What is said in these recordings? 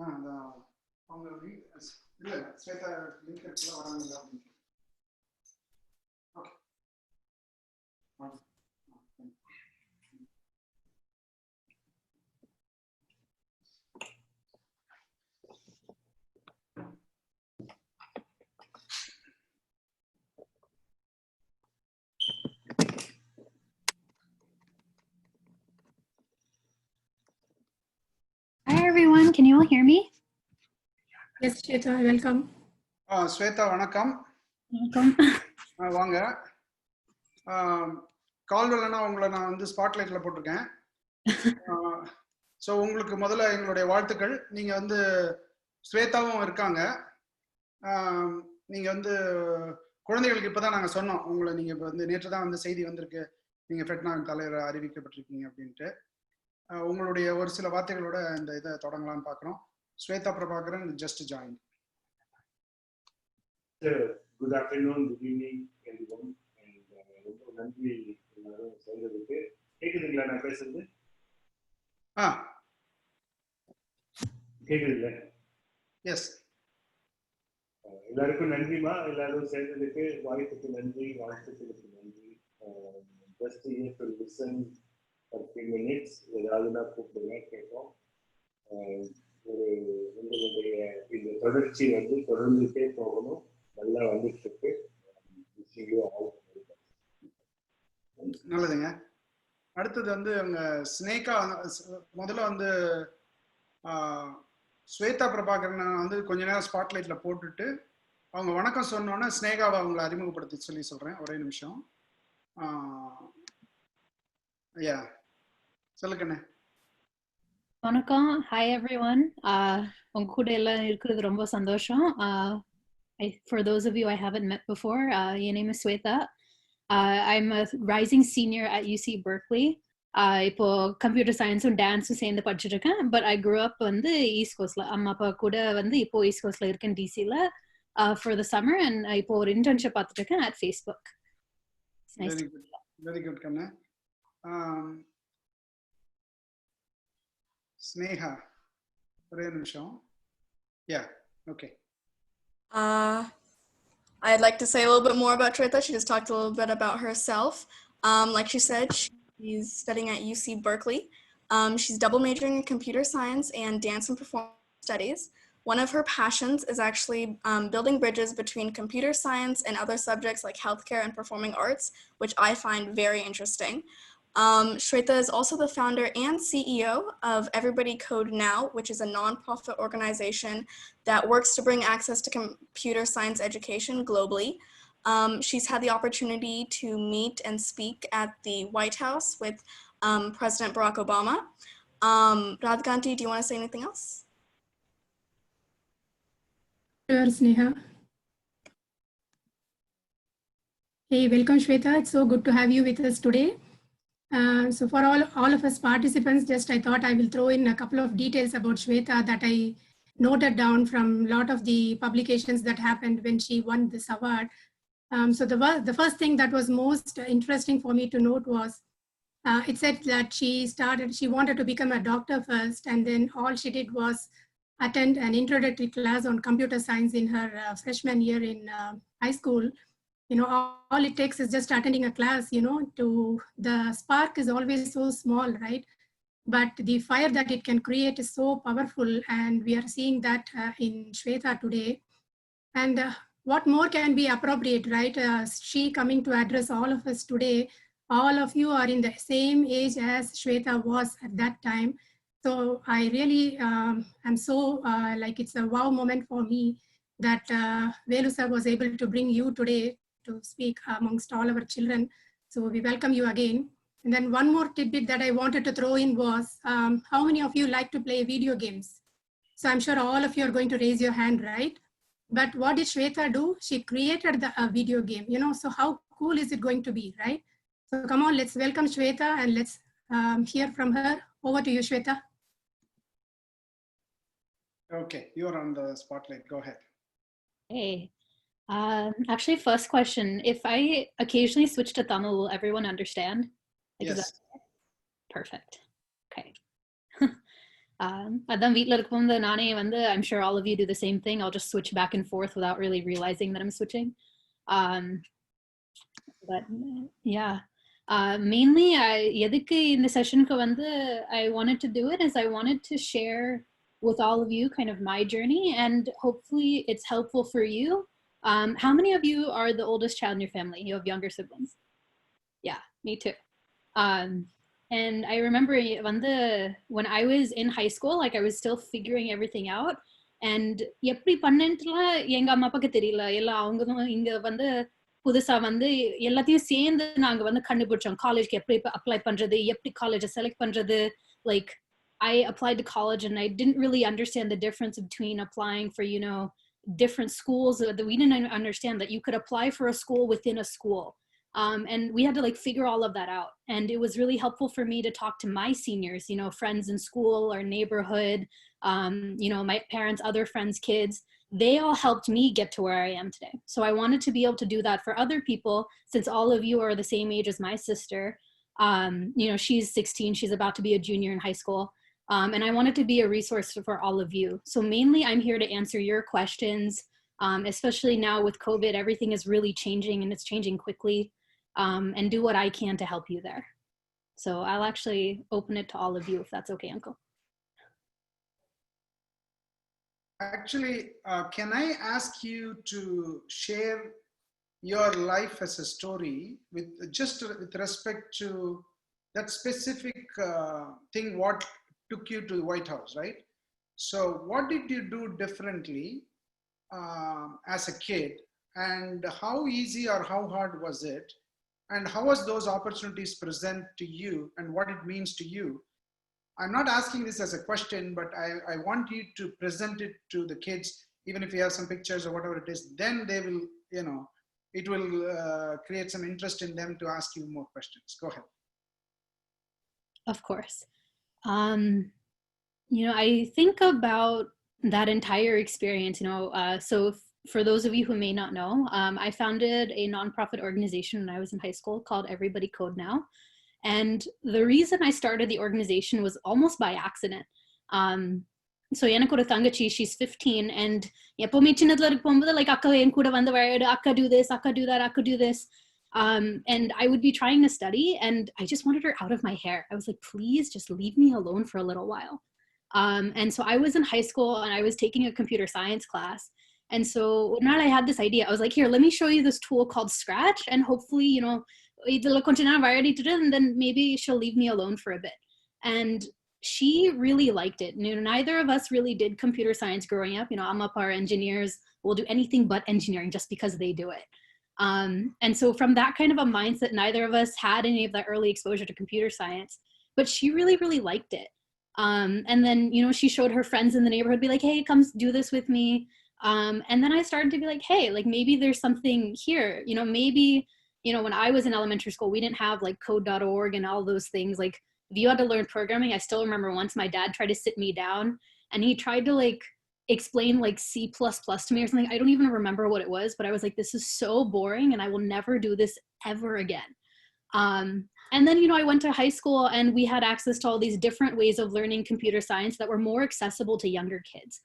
அவங்க இல்ல ஸ்வேதா லிங்க் இருக்குல வராங்க அப்படின்னு. Okay. Hi everyone, can you all hear me? Yes, Swetha, welcome. Swetha வணக்கம். Welcome. வாங்க. கால் வரலன்னா உங்களை நான் வந்து ஸ்பாட்லைட்ல போட்டிருக்கேன். ஸோ உங்களுக்கு முதல்ல எங்களுடைய வாழ்த்துக்கள். நீங்க வந்து ஸ்வேதாவும் இருக்காங்க. நீங்க வந்து குழந்தைகளுக்கு இப்பதான் நாங்க சொன்னோம் உங்களை, நீங்க இப்போ வந்து நேற்று தான் வந்து செய்தி வந்திருக்கு, நீங்க ஃபெட்னாவின் தலைவர் அறிவிக்கப்பட்டிருக்கீங்க அப்படின்ட்டு. உங்களுடைய ஒரு சில வார்த்தைகளோட இந்த இதை தொடங்கலாம்னு பார்க்குறோம். Shweta Prabhakaran just joined. Good afternoon, good evening everyone, and ரொம்ப நன்றி எல்லாரும் சேர்ந்ததுக்கு. கேக்குதுங்களா நான் பேசுறது? கேக்குதுல்ல? எஸ். எல்லாருக்கும் நன்றிமா, எல்லாரும் சேர்ந்ததுக்கு வாய்ப்புக்கு நன்றி, வாழ்த்துக்களுக்கு நன்றி. Just here to listen for 3 minutes, ஏதாவது நான் கூப்பிடுங்க கேட்போம். ஒரு உங்களுடைய இந்த தொடர்ச்சி வந்து தொடர்ந்துட்டே போகணும், நல்லா வந்துட்டு இருக்கு. நல்லதுங்க. அடுத்தது வந்து அவங்க ஸ்னேகா. முதல்ல வந்து ஸ்வேதா பிரபாகரன் வந்து கொஞ்ச நேரம் ஸ்பாட்லைட்ல போட்டுட்டு அவங்க வணக்கம் சொன்னோன்னே ஸ்னேகாவை அவங்களை அறிமுகப்படுத்தி சொல்லி சொல்றேன். ஒரே நிமிஷம். ஐயா சொல்லுங்கண்ணே. வணக்கம். Hi everyone. உங்க கூட எல்லாம் இருக்கிறது ரொம்ப சந்தோஷம். For those of you I haven't met before, your name is Swetha. I'm a rising senior at UC Berkeley. இப்போ கம்ப்யூட்டர் சயின்ஸும் டான்ஸும் சேர்ந்து படிச்சுட்டு இருக்கேன். பட் ஐ grew up வந்து ஈஸ்ட் கோஸ்ட்ல, அம்மா அப்பா கூட வந்து இப்போ ஈஸ்ட் கோஸ்ட்ல இருக்கேன் டிசில for the summer, and இப்போ ஒரு இன்டர்ன்ஷிப் பார்த்துட்டு இருக்கேன் at Facebook. Very good Kanna. Sneha, ஒரே நிமிஷம். Yeah, okay. I'd like to say a little bit more about Swetha. She just talked a little bit about herself. Like she said, she's studying at UC Berkeley. She's double majoring in computer science and dance and performance studies. One of her passions is actually building bridges between computer science and other subjects like healthcare and performing arts, which I find very interesting. Swetha is also the founder and CEO of Everybody Code Now, which is a nonprofit organization that works to bring access to computer science education globally. She's had the opportunity to meet and speak at the White House with President Barack Obama. Radhakanti, do you want to say anything else? Sure, Sneha. Hey, welcome Swetha. It's so good to have you with us today. So for all of us participants, just I thought I will throw in a couple of details about Swetha that I noted down from a lot of the publications that happened when she won this award. So the first thing that was most interesting for me to note was it said that she wanted to become a doctor first, and then all she did was attend an introductory class on computer science in her freshman year in high school. You know, all it takes is just attending a class, you know, the spark is always so small, right? But the fire that it can create is so powerful, and we are seeing that in Swetha today. And what more can be appropriate, right? She coming to address all of us today. All of you are in the same age as Swetha was at that time. So I really am so like it's a wow moment for me that Velu sir was able to bring you today to speak amongst all our children. So we welcome you again. And then one more tidbit that I wanted to throw in was, how many of you like to play video games? So I'm sure all of you are going to raise your hand, right? But what did Swetha do? She created the video game, you know, so how cool is it going to be, right? So come on, let's welcome Swetha and let's hear from her. Over to you, Swetha. Okay, you are on the spotlight. Go ahead. Hey. Actually, first question, if I occasionally switch to Tamil, will everyone understand? Like, yes. Perfect. Okay. அதான் வீட்ல இருக்கும்போது நானே வந்து I'm sure all of you do the same thing. I'll just switch back and forth without really realizing that I'm switching. But yeah, mainly எதுக்கு இந்த செஷனுக்கு வந்து I wanted to do it is I wanted to share with all of you kind of my journey, and hopefully it's helpful for you. How many of you are the oldest child in your family? You have younger siblings? Yeah, me too. And I remember when I was in high school, like I was still figuring everything out. And எப்படி பண்ணேன்ட்டுல எங்க அம்மா அப்பாக்கு தெரியல. எல்லாம் அவங்க தான் இங்க வந்து புதுசா வந்து எல்லாத்தையும் சேர்ந்து நாங்க வந்து கண்டுபிடிச்சோம். காலேஜ்க்கு எப்படி அப்ளை பண்றது, எப்படி காலேஜை செலக்ட் பண்றது. Like I applied to college and I didn't really understand the difference between applying for, you know, different schools. We didn't understand that you could apply for a school within a school. And we had to like figure all of that out. And it was really helpful for me to talk to my seniors, you know, friends in school or neighborhood, you know, my parents, other friends, kids. They all helped me get to where I am today. So I wanted to be able to do that for other people, since all of you are the same age as my sister. You know, she's 16, she's about to be a junior in high school. And I wanted to be a resource for all of you. So mainly I'm here to answer your questions, especially now with COVID, everything is really changing and it's changing quickly, and do what I can to help you there. So I'll actually open it to all of you if that's okay, Uncle. Actually, can I ask you to share your life as a story with respect to that specific thing, what took you to the White House, right? So what did you do differently as a kid, and how easy or how hard was it, and how was those opportunities present to you, and what it means to you? I'm not asking this as a question, but I want you to present it to the kids, even if you have some pictures or whatever it is, then they will, you know, it will create some interest in them to ask you more questions. Go ahead. Of course. You know, I think about that entire experience, you know, so for those of you who may not know, I founded a nonprofit organization when I was in high school called Everybody Code Now. And the reason I started the organization was almost by accident. So எனக்கு ஒரு தங்கச்சி, she's 15, and எப்பவுமே சின்னதுல இருக்கும்போது like akka en kuda vandu vayadu, akka do this, akka do that, akka do this. And I would be trying to study and I just wanted her out of my hair. I was like, please just leave me alone for a little while. And so I was in high school and I was taking a computer science class. And so now I had this idea. I was like, here, let me show you this tool called Scratch, and hopefully, you know, and then maybe she'll leave me alone for a bit. And she really liked it. You know, neither of us really did computer science growing up. You know, Amma are engineers, will do anything but engineering just because they do it. And so from that kind of a mindset, neither of us had any of that early exposure to computer science, but she really, really liked it. And then, you know, she showed her friends in the neighborhood, be like, hey, come do this with me. And then I started to be like, hey, like maybe there's something here, you know, maybe, you know, when I was in elementary school, we didn't have like code.org and all those things. Like if you had to learn programming, I still remember once my dad tried to sit me down and he tried to like explain like C++ to me or something. I don't even remember what it was, but I was like, this is so boring and I will never do this ever again. And then, you know, I went to high school and we had access to all these different ways of learning computer science that were more accessible to younger kids.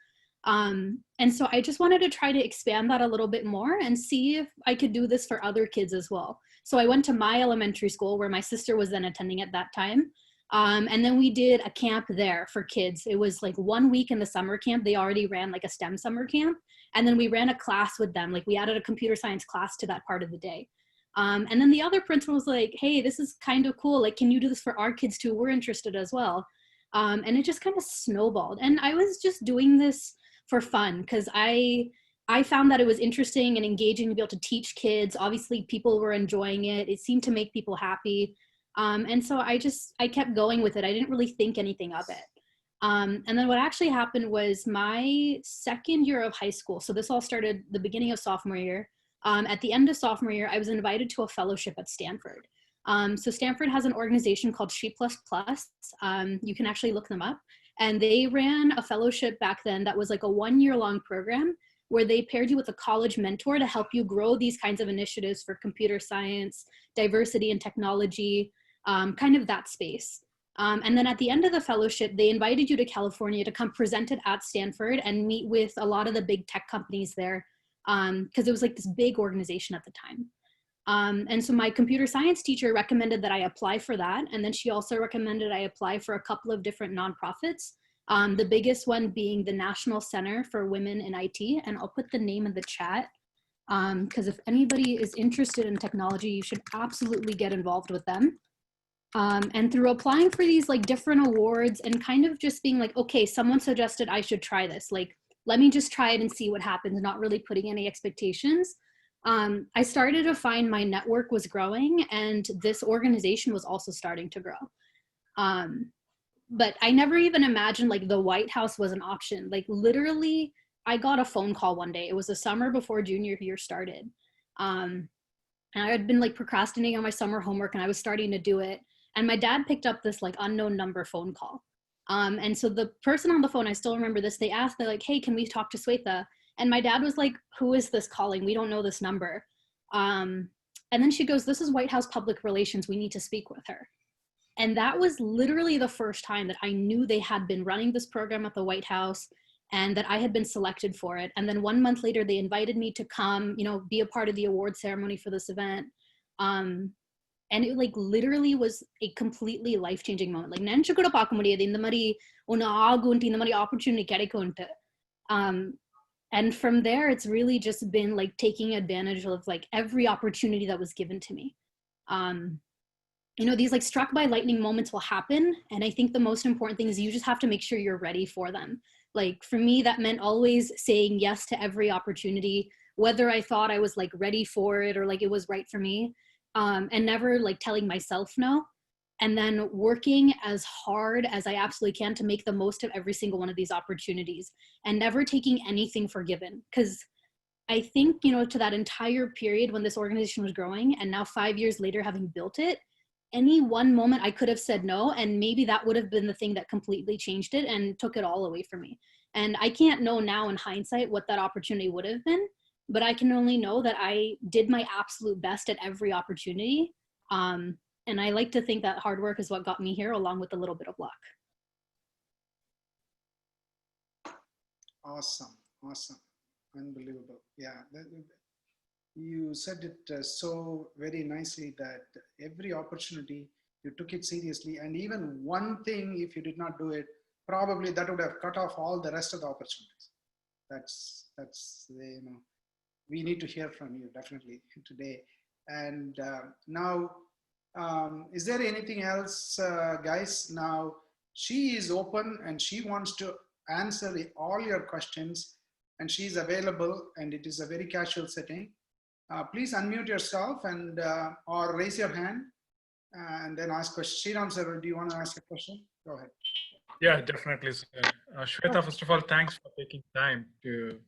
And so I just wanted to try to expand that a little bit more and see if I could do this for other kids as well. So I went to my elementary school where my sister was then attending at that time. And then we did a camp there for kids. It was like 1 week in the summer camp. They already ran like a STEM summer camp. And then we ran a class with them. Like we added a computer science class to that part of the day. And then the other principal was like, hey, this is kind of cool. Like, can you do this for our kids too? We're interested as well. And it just kind of snowballed. And I was just doing this for fun because I found that it was interesting and engaging to be able to teach kids. Obviously, people were enjoying it. It seemed to make people happy. And so I kept going with it. I didn't really think anything of it. And then what actually happened was my second year of high school. So this all started the beginning of sophomore year. At the end of sophomore year, I was invited to a fellowship at Stanford. So Stanford has an organization called She++. You can actually look them up. And they ran a fellowship back then that was like a 1-year-long program where they paired you with a college mentor to help you grow these kinds of initiatives for computer science, diversity and technology, kind of that space. And then at the end of the fellowship, they invited you to California to come present it at Stanford and meet with a lot of the big tech companies there, because it was like this big organization at the time. And so my computer science teacher recommended that I apply for that. And then she also recommended I apply for a couple of different nonprofits, the biggest one being the National Center for Women in IT. And I'll put the name in the chat, because if anybody is interested in technology, you should absolutely get involved with them. And through applying for these like different awards and kind of just being like, okay, someone suggested I should try this. Like, let me just try it and see what happens, not really putting any expectations. I started to find my network was growing and this organization was also starting to grow. But I never even imagined like the White House was an option. Like literally, I got a phone call one day. It was the summer before junior year started. And I had been like procrastinating on my summer homework and I was starting to do it. And my dad picked up this like unknown number phone call. And so the person on the phone, I still remember this, they asked, they're like, hey, can we talk to Swetha? And my dad was like, who is this calling? We don't know this number. And then she goes, this is White House Public Relations. We need to speak with her. And that was literally the first time that I knew they had been running this program at the White House and that I had been selected for it. And then 1 month later, they invited me to come, you know, be a part of the award ceremony for this event. And it like literally was a completely life-changing moment. Like nenchu kuda paaka mudiyadhu indha mari one aagunti indha mari opportunity kedaikuntu. And from there it's really just been like taking advantage of like every opportunity that was given to me. You know, these like struck by lightning moments will happen, and I think the most important thing is you just have to make sure you're ready for them. Like for me, that meant always saying yes to every opportunity, whether I thought I was like ready for it or like it was right for me. And never like telling myself no, and then working as hard as I absolutely can to make the most of every single one of these opportunities and never taking anything for given. Because I think, you know, to that entire period when this organization was growing and now 5 years later having built it, any one moment I could have said no, and maybe that would have been the thing that completely changed it and took it all away from me. And I can't know now in hindsight what that opportunity would have been, but I can only know that I did my absolute best at every opportunity. And I like to think that hard work is what got me here, along with a little bit of luck. Awesome, awesome, unbelievable. Yeah, you said it so very nicely that every opportunity, you took it seriously, and even one thing, if you did not do it, probably that would have cut off all the rest of the opportunities. That's you know, we need to hear from you definitely today. And now, is there anything else, guys? Now she is open and she wants to answer all your questions, and she is available, and it is a very casual setting. Please unmute yourself and or raise your hand and then ask questions. Sriram sir, do you want to ask a question? Go ahead. Yeah, definitely. Swetha, first of all, thanks for taking time to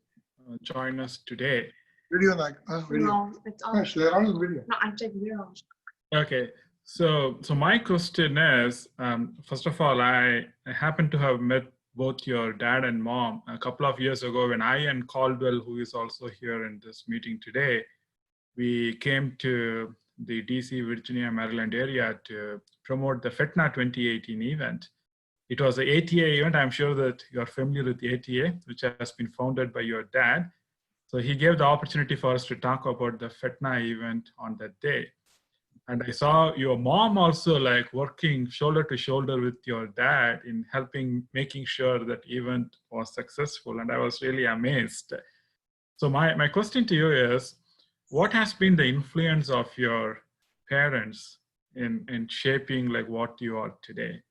join us today. Video like video. No, it's on. Yes, they're on the video. No, I'm taking video. Okay, so my question is, first of all, I happen to have met both your dad and mom a couple of years ago when I and Caldwell, who is also here in this meeting today, we came to the DC, Virginia, Maryland area to promote the FETNA 2018 event. It was an ATA event. I'm sure that you're familiar with the ATA, which has been founded by your dad. So he gave the opportunity for us to talk about the FETNA event on that day. And I saw your mom also like working shoulder to shoulder with your dad in helping, making sure that event was successful. And I was really amazed. So my question to you is, what has been the influence of your parents in shaping like what you are today?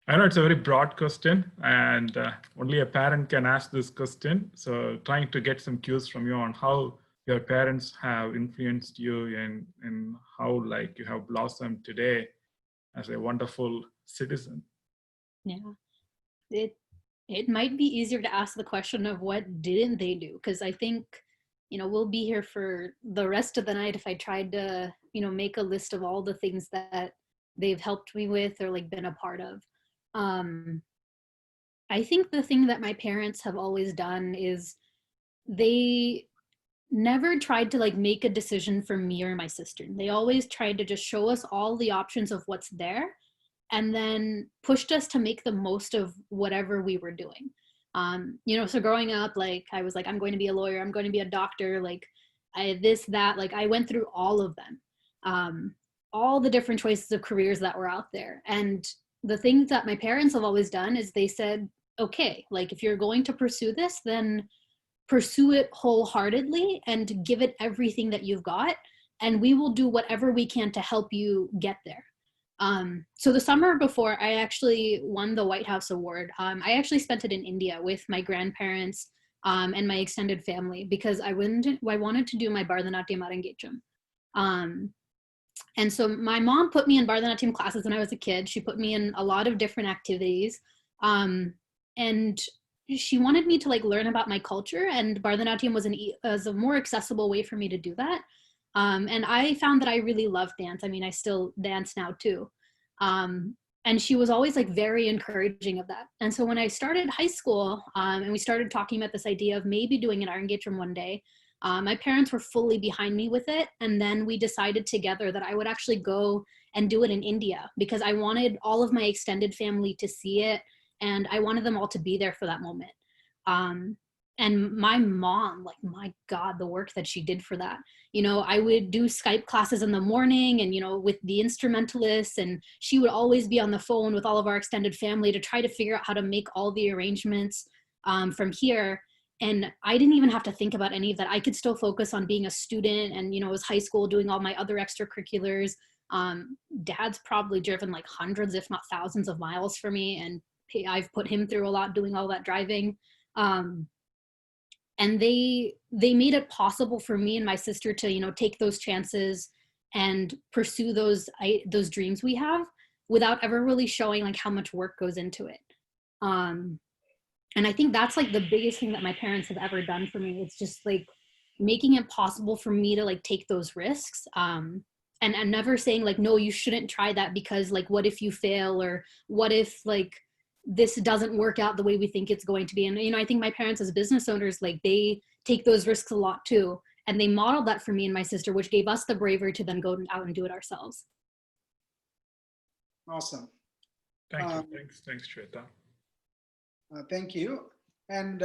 I know it's a very broad question, and only a parent can ask this question. So trying to get some cues from you on how your parents have influenced you and how like you have blossomed today as a wonderful citizen. Yeah, it might be easier to ask the question of what didn't they do, because I think, you know, we'll be here for the rest of the night if I tried to, you know, make a list of all the things that they've helped me with or like been a part of. I think the thing that my parents have always done is never tried to like make a decision for me or my sister. They always tried to just show us all the options of what's there, and then pushed us to make the most of whatever we were doing. You know, so growing up, like I was like, I'm going to be a lawyer, I'm going to be a doctor, like this, that, like I went through all of them, all the different choices of careers that were out there. And the things that my parents have always done is they said, okay, like if you're going to pursue this, then pursue it wholeheartedly and give it everything that you've got, and we will do whatever we can to help you get there. So the summer before I actually won the White House Award, I actually spent it in India with my grandparents and my extended family, because I wanted to do my Bharatanatyam Arangecham. And so my mom put me in Bharatanatyam classes when I was a kid. She put me in a lot of different activities. And she wanted me to like learn about my culture, and Bharatanatyam was a more accessible way for me to do that. And I found that I really love dance. I mean, I still dance now too. And she was always like very encouraging of that. And so when I started high school, and we started talking about this idea of maybe doing an Arangecham one day, my parents were fully behind me with it. And then we decided together that I would actually go and do it in India, because I wanted all of my extended family to see it, and I wanted them all to be there for that moment. And my mom, like, my God, the work that she did for that. You know, I would do Skype classes in the morning and, you know, with the instrumentalists, and she would always be on the phone with all of our extended family to try to figure out how to make all the arrangements from here. And I didn't even have to think about any of that. I could still focus on being a student and, you know, it was high school, doing all my other extracurriculars. Dad's probably driven like hundreds, if not thousands of miles for me. And I've put him through a lot doing all that driving. And they made it possible for me and my sister to, you know, take those chances and pursue those dreams we have without ever really showing like how much work goes into it. And I think that's like the biggest thing that my parents have ever done for me. It's just like making it possible for me to like take those risks. And never saying like, no, you shouldn't try that because like, what if you fail, or what if like this doesn't work out the way we think it's going to be. And, you know, I think my parents as business owners, like they take those risks a lot too. And they modeled that for me and my sister, which gave us the bravery to then go out and do it ourselves. Awesome. Thank you. Thanks, Swetha. Thank you. And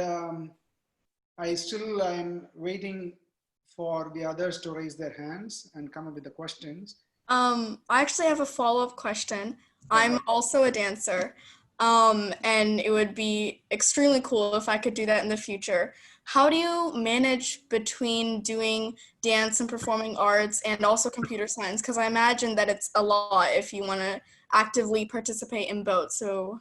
I'm waiting for the others to raise their hands and come up with the questions. I actually have a follow-up question. I'm also a dancer. And it would be extremely cool if I could do that in the future. How do you manage between doing dance and performing arts and also computer science? Because I imagine that it's a lot if you want to actively participate in both. So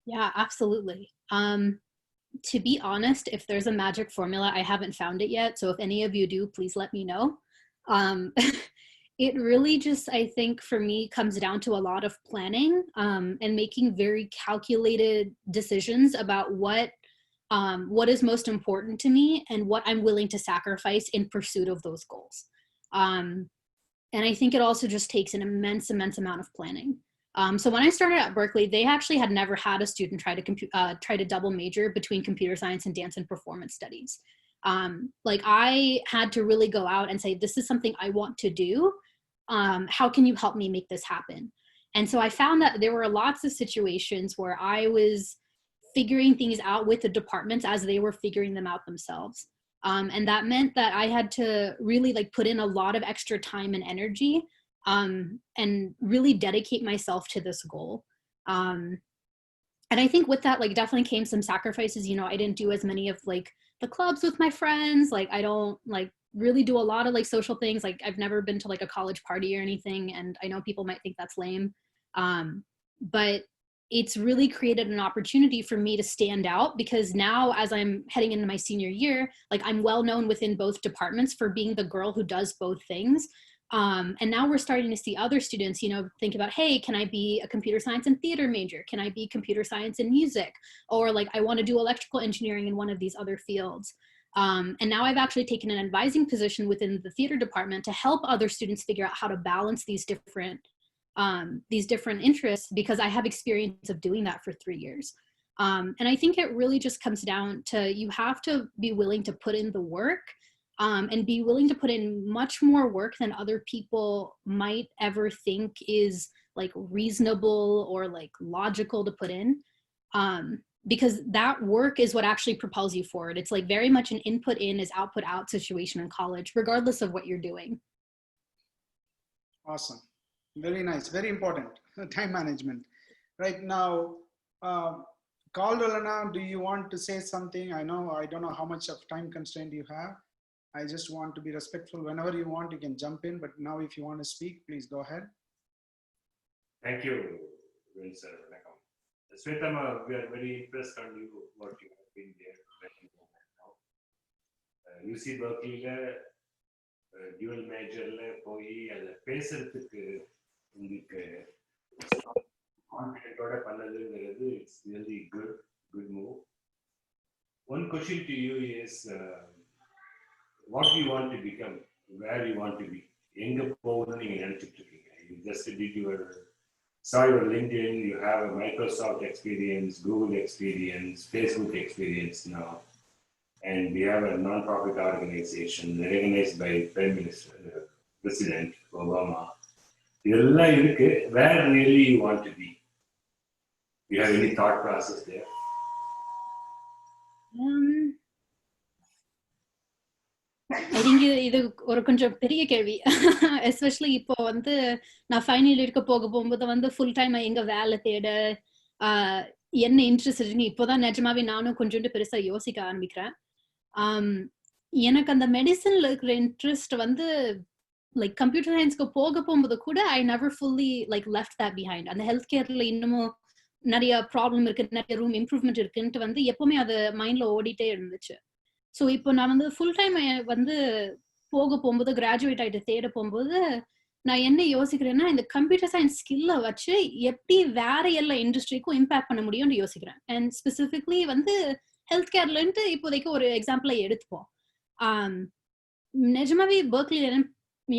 yeah, absolutely. To be honest, if there's a magic formula, I haven't found it yet. So if any of you do, please let me know. It really just, I think for me, comes down to a lot of planning and making very calculated decisions about what is most important to me and what I'm willing to sacrifice in pursuit of those goals. And I think it also just takes an immense amount of planning. So when I started at Berkeley, they actually had never had a student try to double major between computer science and dance and performance studies. Like I had to really go out and say, this is something I want to do. How can you help me make this happen? And so I found that there were lots of situations where I was figuring things out with the departments as they were figuring them out themselves. And that meant that I had to really like put in a lot of extra time and energy and really dedicate myself to this goal. And I think with that, like definitely came some sacrifices. You know, I didn't do as many of like the clubs with my friends. Like I don't like really do a lot of like social things. Like I've never been to like a college party or anything. And I know people might think that's lame. But it's really created an opportunity for me to stand out, because now as I'm heading into my senior year, like I'm well known within both departments for being the girl who does both things. And now we're starting to see other students, you know, think about, hey, can I be a computer science and theater major? Can I be computer science and music? Or like, I want to do electrical engineering in one of these other fields. And now I've actually taken an advising position within the theater department to help other students figure out how to balance these different interests, because I have experience of doing that for 3 years. And I think it really just comes down to, you have to be willing to put in the work, and be willing to put in much more work than other people might ever think is like reasonable or like logical to put in. Because that work is what actually propels you forward. It's like very much an input in is output out situation in college, regardless of what you're doing. Awesome. Very nice. Very important. Time management. Right now, Caldwell, do you want to say something? I don't know how much of time constraint you have. I just want to be respectful. Whenever you want, you can jump in. But now if you want to speak, please go ahead. Thank you, Vince. Swetha, we are very impressed on you, what you have been there now. UC Berkeley, dual major, it's really good move. One question to you is, what do you want to become? Where you want to be? You just did saw your LinkedIn, you have a Microsoft experience, Google experience, Facebook experience now, and we have a non-profit organization recognized by Prime Minister, President Obama. Where really you want to be? Do you have any thought process there? I think இது ஒரு கொஞ்சம் பெரிய கேள்வி. Especially இப்போ வந்து நான் final இருக்க போகும்போது வந்து ஃபுல் டைம் எங்க வேலை தேட என்ன இன்ட்ரெஸ்ட் இருக்குன்னு இப்போதான் நிஜமாவே நானும் கொஞ்சோண்டு பெருசா யோசிக்க ஆரம்பிக்கிறேன். எனக்கு அந்த மெடிசன்ல இருக்கிற இன்ட்ரெஸ்ட் வந்து லைக் கம்ப்யூட்டர் சயின்ஸ்க்கு போகும்போது கூட I never fully like left that behind. அந்த ஹெல்த் கேர்ல இன்னமும் நிறைய ப்ராப்ளம் இருக்கு, நிறைய ரூம் இம்ப்ரூவ்மெண்ட் இருக்குன்ட்டு வந்து எப்பவுமே அது மைண்ட்ல ஓடிட்டே இருந்துச்சு. ஸோ இப்போ நான் வந்து ஃபுல் டைம் வந்து போகும்போது கிராஜுவேட் ஆகிட்டு தேட போகும்போது நான் என்ன யோசிக்கிறேன்னா, இந்த கம்ப்யூட்டர் சயின்ஸ் ஸ்கில்லை வச்சு எப்படி வேற எல்லா இண்டஸ்ட்ரிக்கும் இம்பாக்ட் பண்ண முடியும்னு யோசிக்கிறேன். அண்ட் ஸ்பெசிஃபிக்லி வந்து ஹெல்த் கேர்லன்ட்டு இப்போதைக்கு ஒரு எக்ஸாம்பிளை எடுத்துப்போம். நிஜமாவே பெர்க்லில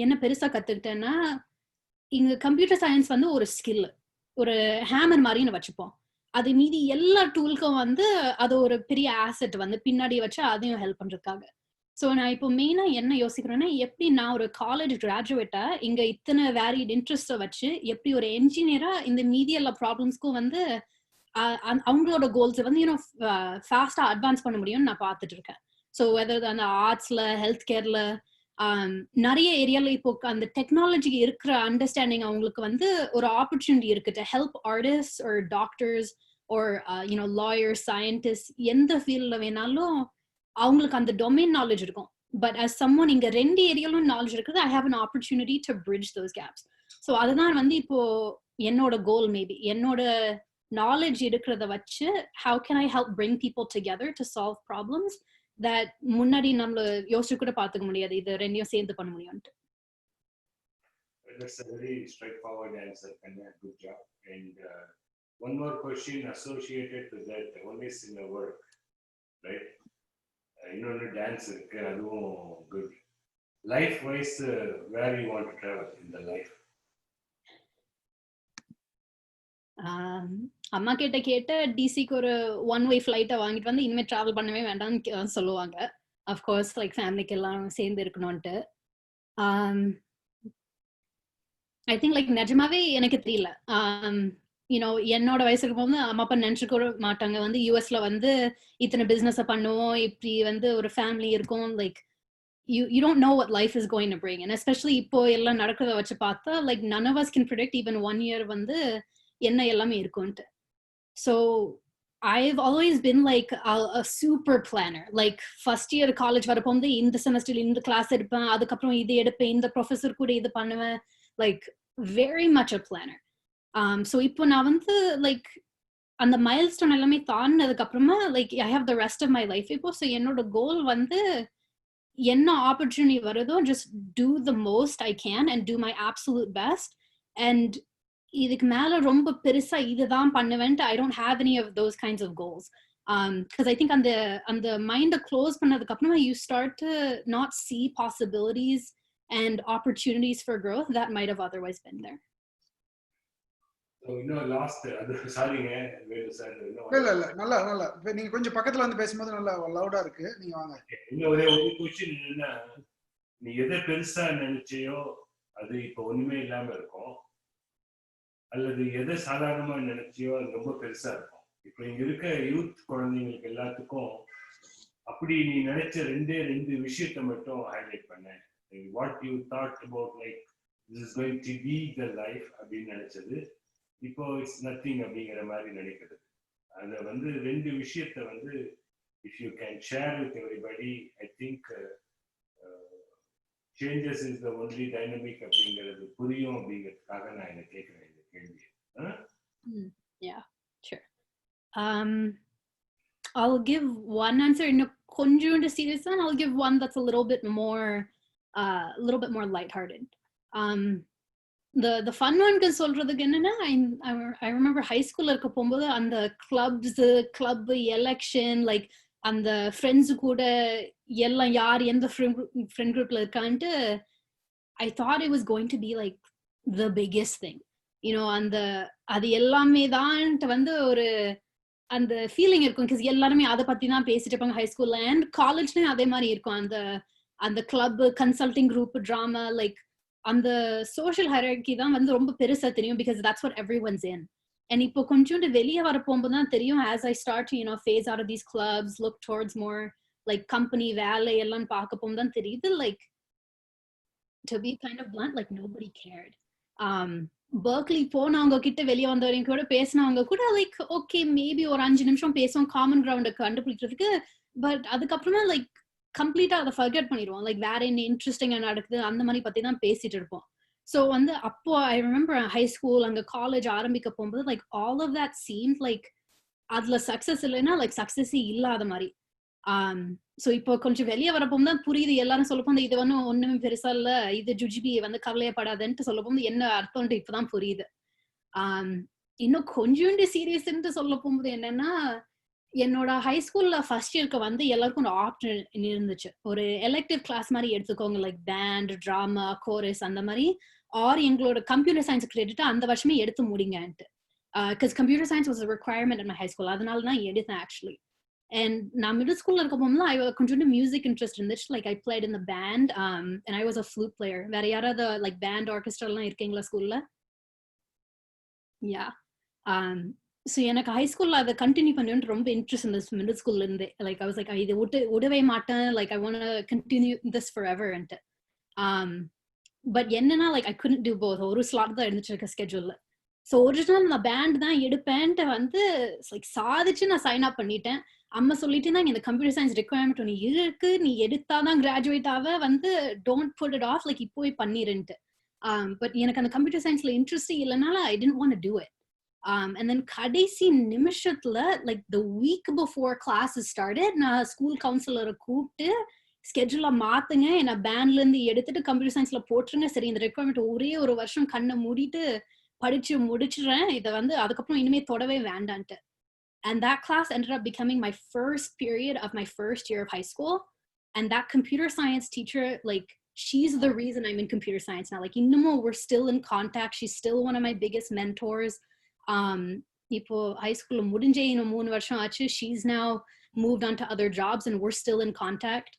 என்ன பெருசா கத்துக்கிட்டேன்னா, இங்க கம்ப்யூட்டர் சயின்ஸ் வந்து ஒரு ஸ்கில், ஒரு ஹேமர் மாதிரின்னு வச்சுப்போம். அது மீதி எல்லா டூலுக்கும் வந்து அது ஒரு பெரிய ஆசெட் வந்து பின்னாடி வச்சு அதையும் ஹெல்ப் பண்றதுக்காக. ஸோ நான் இப்போ மெயினா என்ன யோசிக்கிறேன்னா, எப்படி நான் ஒரு காலேஜ் கிராஜுவேட்டா இங்க இத்தனை வேரிட் இன்ட்ரெஸ்ட வச்சு எப்படி ஒரு என்ஜினியரா இந்த மீதி எல்லா ப்ராப்ளம்ஸ்க்கும் வந்து அவங்களோட கோல்ஸை வந்து இன்னும் ஃபாஸ்டா அட்வான்ஸ் பண்ண முடியும்னு நான் பார்த்துட்டு இருக்கேன். ஸோ வெதர் அந்த ஆர்ட்ஸ்ல, ஹெல்த் கேர்ல, நிறைய ஏரியால இப்போ அந்த டெக்னாலஜிக்கு இருக்கிற அண்டர்ஸ்டாண்டிங் அவங்களுக்கு வந்து ஒரு ஆப்பர்ச்சுனிட்டி இருக்கு to help artist or doctors or you know lawyers, scientist, எந்த ஃபீல்ட்ல வேணாலும் அவங்களுக்கு அந்த டொமைன் நாலேஜ் இருக்கும். பட் as someone இங்க ரெண்டு ஏரியாலும் நாலேஜ் இருக்குது, I have an opportunity to bridge those gaps. So அதுதான் வந்து இப்போ என்னோட கோல். மேபி என்னோட நாலேஜ் இருக்கிறத வச்சு how can I help bring people together to solve problems that முன்னாடி நம்மள யோசிச்சு கூட பார்த்துக்க முடியாது, இது ரெண்டையும் சேர்ந்து பண்ண முடியும்ட்டு. That's a very straightforward answer, Kanya. Good job. And one more question associated to that. One is in the work, right? இன்னொன்று டான்ஸ் இருக்கு, அதுவும் good. Life wise, where you want to travel in the life? அம்மா கேட்ட டிசிக்கு ஒரு one way ஃபிளைட்டை வாங்கிட்டு வந்து இனிமேல் travel பண்ணவே வேண்டாம்னு சொல்லுவாங்க. அஃப்கோர்ஸ் லைக் ஃபேமிலிக்கு எல்லாம் சேர்ந்து இருக்கணும்ட்டு. ஐ திங்க் லைக் நிஜமாவே எனக்கு தெரியல. யூனோ என்னோட வயசு இருக்கும்போது அம்மா அப்பா நினைச்சுக்க மாட்டாங்க வந்து யூஎஸ்ல வந்து இத்தனை பிசினஸை பண்ணுவோம், இப்படி வந்து ஒரு ஃபேமிலி இருக்கும். Like you don't know what life is going to bring, and especially இப்போ எல்லாம் நடக்கிறத வச்சு பார்த்தா like none of us can predict even 1 year வந்து என்ன எல்லாமே இருக்கும்ட்டு. So I've always been like a super planner. Like first year college வரப்போது இந்த செமஸ்டர்ல இந்த கிளாஸ் எடுப்பேன், அதுக்கப்புறம் இது எடுப்பேன், இந்த ப்ரொஃபஸர் கூட இது பண்ணுவேன், like very much a planner. So இப்போ நான் வந்து like அந்த மைல்ஸ்டோன் எல்லாமே தாண்டினதுக்கு அப்புறமா like I have the rest of my life இப்போ. ஸோ என்னோட கோல் வந்து என்ன ஆப்பர்ச்சுனிட்டி வருதோ just do the most I can and do my absolute best. And இதுக்கு மேல ரொம்ப பெருசா இதுதான் பண்ணுவேன்ட்டு I don't have any of those kinds of goals. Because I think அந்த மைண்டை க்ளோஸ் பண்ணதுக்கு அப்புறமா you start to not see possibilities and opportunities for growth that might have otherwise been there. இன்னும் லாஸ்ட் அது சாரிங்க வேலு சார் இல்ல நல்லா இப்ப நீங்க கொஞ்சம் பக்கத்துல வந்து பேசும்போது நல்லா லவுடா இருக்கு, நீங்க வாங்க. இன்னும் ஒரே ஒரு கொஸ்டின் என்னன்னா, நீ எதை பெருசா நினைச்சியோ அது இப்ப ஒண்ணுமே இல்லாம இருக்கும், அல்லது எதை சாதாரணமா நினைச்சியோ அது ரொம்ப பெருசா இருக்கும். இப்ப இங்க இருக்க யூத் குழந்தைங்களுக்கு எல்லாத்துக்கும் அப்படி நீ நினைச்ச ரெண்டு விஷயத்த மட்டும் ஹைலைட் பண்ண. What you thought about like this is going to be the life அப்படின்னு நினைச்சது, இப்போ இட்ஸ் நத்திங் அப்படிங்கிற மாதிரி நினைக்கிறது. அதை வந்து ரெண்டு விஷயத்த வந்து if you can share with everybody, I think changes is the only dynamic அப்படிங்கிறது புரியும் அப்படிங்கிறதுக்காக நான் இதை கேட்கிறேன் இந்த கேள்வி. Yeah, sure. I'll give one answer in a conjoined series, and I'll give one that's a little bit more lighthearted. The fun one can சொல்றதுக்கு என்னன்னா, I remember high school இருக்க போகும்போது அந்த club election, like அந்த friends கூட எல்லாம் யார் எந்த ஃப்ரெண்ட் குரூப்ல இருக்கான்ட்டு I thought it was going to be like the biggest thing, you know, அது எல்லாமே தான் வந்து ஒரு அந்த ஃபீலிங் இருக்கும். பிகாஸ் எல்லாருமே அதை பத்தி தான் பேசிட்டு இருப்பாங்க ஹை ஸ்கூல்ல அண்ட் காலேஜ்லயும் அதே மாதிரி இருக்கும். அந்த club, consulting group, drama, like அந்த சோஷியல் ஹைரார்கி தான் வந்து ரொம்ப பெருசா தெரியும். Because that's what everyone's in. And இப்போ கொஞ்சோண்டு வெளியே வர போகும்போது தான் தெரியும், as I start to, you know, phase out of these clubs, look towards more like company, வேலை எல்லாம் பார்க்க போகும்போது தான் தெரியுது, like to be kind of blunt, like nobody cared. Berkeley போனவங்க கிட்ட வெளியே வந்தவரையும் கூட பேசினவங்க கூட லைக் ஓகே மேபி ஒரு 5 நிமிஷம் பேசுவோம் காமன் கிரவுண்டை கண்டுபிடிக்கிறதுக்கு, பட் அதுக்கப்புறமா லைக் கம்ப்ளீட்டா அதை ஃபர்கெட் பண்ணிடுவோம். லைக் வேற என்ன இன்ட்ரெஸ்டிங்கா நடக்குது அந்த மாதிரி பத்தி தான் பேசிட்டு இருப்போம். ஸோ வந்து அப்போ ஐ ரிமெம்பர் ஹை ஸ்கூல் அங்கே காலேஜ் ஆரம்பிக்க போகும்போது like all of that seems like அதுல சக்சஸ் இல்லைன்னா லைக் சக்சஸே இல்லாத மாதிரி. ஸோ இப்போ கொஞ்சம் வெளியே வரப்போம் தான் புரியுது. எல்லாரும் சொல்ல போது இது வந்து ஒண்ணுமே பெருசா இல்ல, இது ஜுஜிபி வந்து கவலையப்படாதுன்ட்டு சொல்ல போகும்போது என்ன அர்த்தம்ட்டு இப்பதான் புரியுது. இன்னும் கொஞ்சோண்டு சீரியஸ்ன்ட்டு சொல்ல போகும்போது என்னன்னா, என்னோட ஹை ஸ்கூல்ல ஃபர்ஸ்ட் இயருக்கு வந்து எல்லாருக்கும் ஒரு ஆப்ஷன் இருந்துச்சு, ஒரு எலெக்டிவ் கிளாஸ் மாதிரி எடுத்துக்கோங்க, லைக் பேண்ட், டிராமா, கோரஸ் அந்த மாதிரி, ஆர் எங்களோட கம்ப்யூட்டர் சயின்ஸ் கிரெடிட் அந்த வருஷமே எடுத்து முடிங்கன்ட்டு. Because computer science was a requirement in my high school. அதனால தான் எடுத்தேன் ஆக்சுவலி. And நான் மிடில் ஸ்கூல்ல இருக்க போகும்போது I கொஞ்சம் மியூசிக் இன்ட்ரெஸ்ட் இருந்துச்சு. Like I played in the band and I was a flute player. வேற யாராவது லைக் பேண்ட் ஆர்கெஸ்ட்ரா எல்லாம் இருக்கீங்களா ஸ்கூல்ல? யா. ஸோ எனக்கு ஹை ஸ்கூல்ல அதை கண்டினியூ பண்ணணும்னு ரொம்ப இன்ட்ரெஸ்ட் இருந்துச்சு மிடில் ஸ்கூல்ல இருந்தே. லைக் I was like இதை விடவே மாட்டேன், like I want to continue this forever ன்ட்டு. பட் என்னன்னா like I couldn't do both. ஒரு ஸ்லாட் தான் இருந்துச்சு இருக்க ஸ்கெட்யூல்ல. ஸோ ஒரிஜினல் நான் பேண்ட் தான் எடுப்பேன்ட்டு வந்து லைக் சாதிச்சு நான் சைன் அப் பண்ணிட்டேன். அம்மா சொல்லிட்டு இருந்தாங்க, இந்த கம்ப்யூட்டர் சயின்ஸ் ரெக்குவயர்மெண்ட் ஒன்று இருக்கு, நீ எடுத்தாதான் கிராஜுவேட் ஆக, வந்து don't put it off, like இப்போ பண்ணிருன்ட்டு. பட் எனக்கு அந்த கம்ப்யூட்டர் சயின்ஸ்ல இன்ட்ரெஸ்ட் இல்லைனால I didn't want to do it. And then கடைசி நிமிஷத்துல like the week before classes started, நான் ஸ்கூல் கவுன்சிலரை கூப்பிட்டு ஸ்கெட்யூல மாத்துங்க, என்ன பேண்ட்ல இருந்து எடுத்துட்டு கம்ப்யூட்டர் சயின்ஸ்ல போட்டுருங்க, சரி இந்த ரெக்குவயர்மெண்ட் ஒரே ஒரு வருஷம் கண்ணை மூடிட்டு படிச்சு முடிச்சிடுறேன், இதை வந்து அதுக்கப்புறம் இனிமே தொடவே வேண்டான்ட்டு. And that class ended up becoming my first period of my first year of high school. And that computer science teacher, like, she's the reason I'm in computer science now. Like, இன்னமும் we're still in contact. She's still one of my biggest mentors. இப்போ high school முடிஞ்சே இன்னும் 3 வருஷம் ஆச்சு. She's now moved on to other jobs and we're still in contact.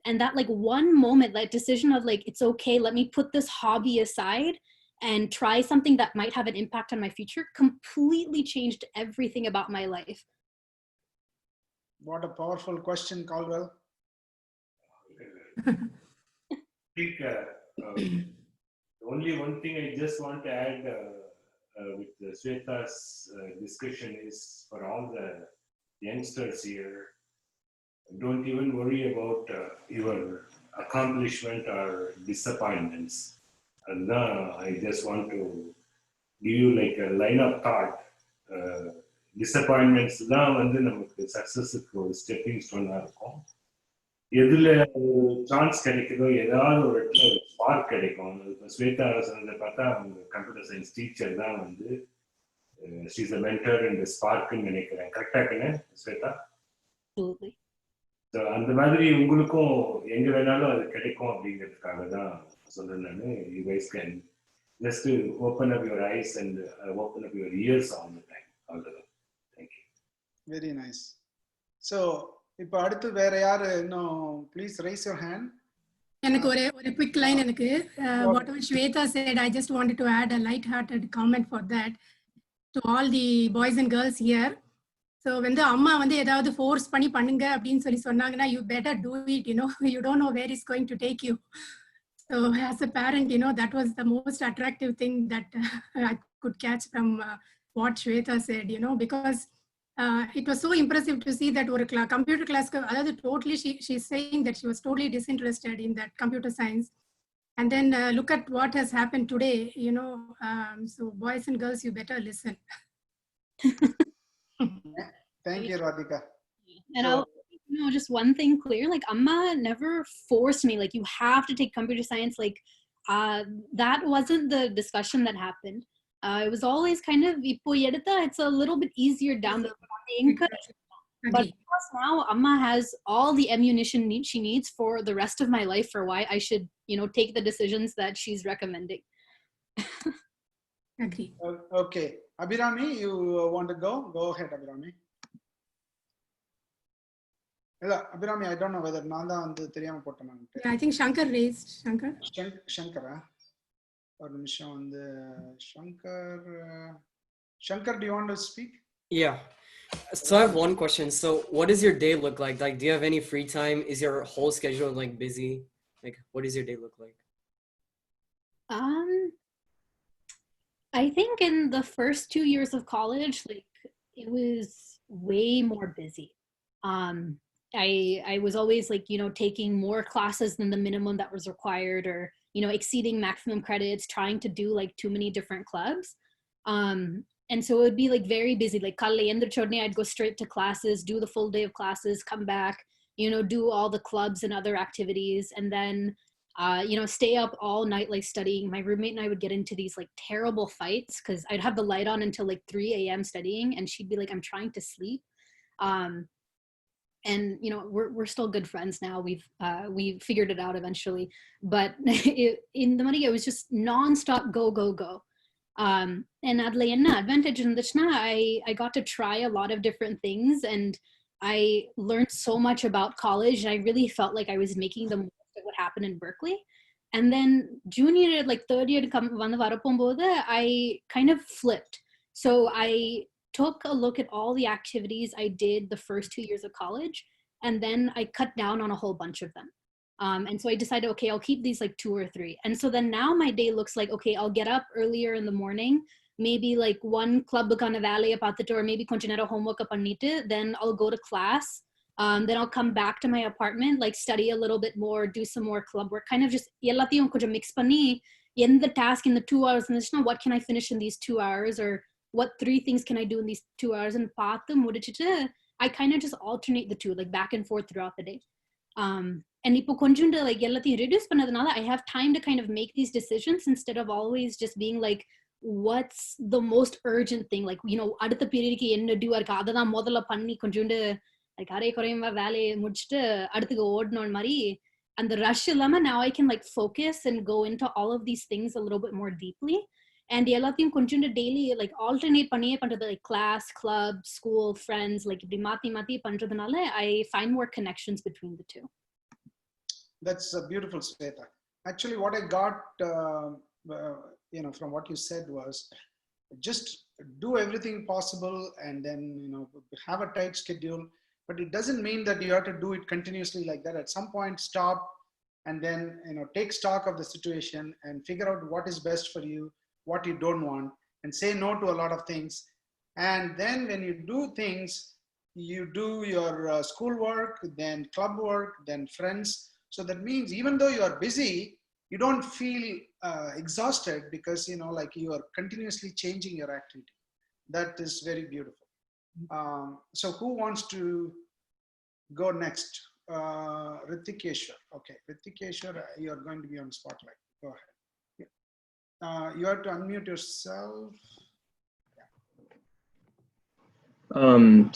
And that like one moment, that decision of like, it's okay, let me put this hobby aside and try something that might have an impact on my future, completely changed everything about my life. What a powerful question, Caldwell. I think only one thing I just want to add with Swetha's discussion is, for all the youngsters here, don't even worry about your accomplishment or disappointments. And I just want to give you like a line of thought. Disappointments தான் வந்து நமக்கு சக்சஸுக்கு ஒரு stepping ஸ்டோனா இருக்கும். எதுல chance கிடைக்குதோ ஏதாவது ஒரு இடத்துல ஒரு ஸ்பார்க் கிடைக்கும். இப்போ ஸ்வேதா சொன்னதை பார்த்தா அவங்க கம்ப்யூட்டர் சயின்ஸ் டீச்சர் தான் வந்து she is a mentor in the ஸ்பார்க்னு நினைக்கிறேன். கரெக்டா இருக்குங்க ஸ்வேதா? அந்த மாதிரி உங்களுக்கும் எங்க வேணாலும் அது கிடைக்கும் அப்படிங்கிறதுக்காக தான் சொல்றேன் நான். You guys can just to open up your eyes and open up your ears all the time. Thank you. Very nice. So, இப்போ அடுத்து வேற யாரு இன்னும் please raise your hand. எனக்கு ஒரு quick line எனக்கு whatever Swetha said, I just wanted to add a light-hearted comment for that to all the boys and girls here. So when the அம்மா வந்து ஏதாவது force பண்ணி பண்ணுங்க அப்படின்னு சொல்லி சொன்னாங்கன்னா, you better do it, you know, you don't know where it's going to take you. So as a parent, you know, that was the most attractive thing that I could catch from what Swetha said, you know, because it was so impressive to see that ஒரு computer class, அதாவது totally she's saying that she was totally disinterested in that computer science. And then look at what has happened today, you know, so boys and girls, you better listen. Thank you, Radhika. And I'll, you know, just one thing clear, like Amma never forced me, like you have to take computer science, like that wasn't the discussion that happened. It was always kind of, it's a little bit easier down the line. But because now Amma has all the ammunition she needs for the rest of my life for why I should, you know, take the decisions that she's recommending. Agree. Okay. Abhirami, you want to go? Go ahead, Abhirami. Abhirami, I don't know whether Nanda and Theriyama Pottaman. Yeah, I think Shankar raised. Shankara. Or Shankar, do you want to speak? Yeah. So I have one question. So what does your day look like? Like, do you have any free time? Is your whole schedule like busy? Like, what does your day look like? I think in the first 2 years of college, like it was way more busy. I was always like, you know, taking more classes than the minimum that was required, or, you know, exceeding maximum credits, trying to do like too many different clubs. And so it would be like very busy. Like I'd go straight to classes, do the full day of classes, come back, you know, do all the clubs and other activities, and then you know, stay up all night like studying. My roommate and I would get into these like terrible fights because I'd have the light on until like 3 a.m. studying, and she'd be like, I'm trying to sleep. And you know, we're still good friends now. We figured it out eventually, but in the money, it was just non-stop go. And adla enna advantage irundhuchna, I got to try a lot of different things, and I learned so much about college, and I really felt like I was making the most of what happened in Berkeley. And then junior year, like third year vandu varapombodhu, I kind of flipped. So I took a look at all the activities I did the first 2 years of college, and then I cut down on a whole bunch of them. And so I decided, okay, I'll keep these like 2 or 3. And so then now my day looks like, okay, I'll get up earlier in the morning, maybe like one club kana velaya paatittu, or maybe konja nera homework pannittu, then I'll go to class. Then I'll come back to my apartment, like study a little bit more, do some more club work, kind of just ellathiyum konja mix panni, in the task in the 2 hours, and what can I finish in these 2 hours, or what 3 things can I do in these 2 hours, and paathu mudichittu I kind of just alternate the two, like back and forth throughout the day. And ipo konjunda like ellathiyum reduce pannadanaala I have time to kind of make these decisions instead of always just being like, what's the most urgent thing, like, you know, adutha period ku enna due irukku adha modalla panni konjunda like are koreyuma vale mudichittu aduthu odnon mari, and the rush illama now I can like focus and go into all of these things a little bit more deeply. And ellathiyum konjunda daily like alternate பண்ணியே பண்றது, like class, club, school, friends, like இப்படி மாத்தி பண்றதுனால I find more connections between the two. That's beautiful, Swetha. Actually, what I got, you know, from what you said was just do everything possible, and then, you know, have a tight schedule. But it doesn't mean that you have to do it continuously like that. At some point, stop, and then, you know, take stock of the situation and figure out what is best for you, what you don't want, and say no to a lot of things. And then when you do things, you do your schoolwork, then club work, then friends. So that means even though you are busy, you don't feel exhausted, because, you know, like you are continuously changing your activity. That is very beautiful. So who wants to go next? Ritikeshwar. Okay, Ritikeshwar, you are going to be on spotlight. Go ahead. You have to unmute yourself.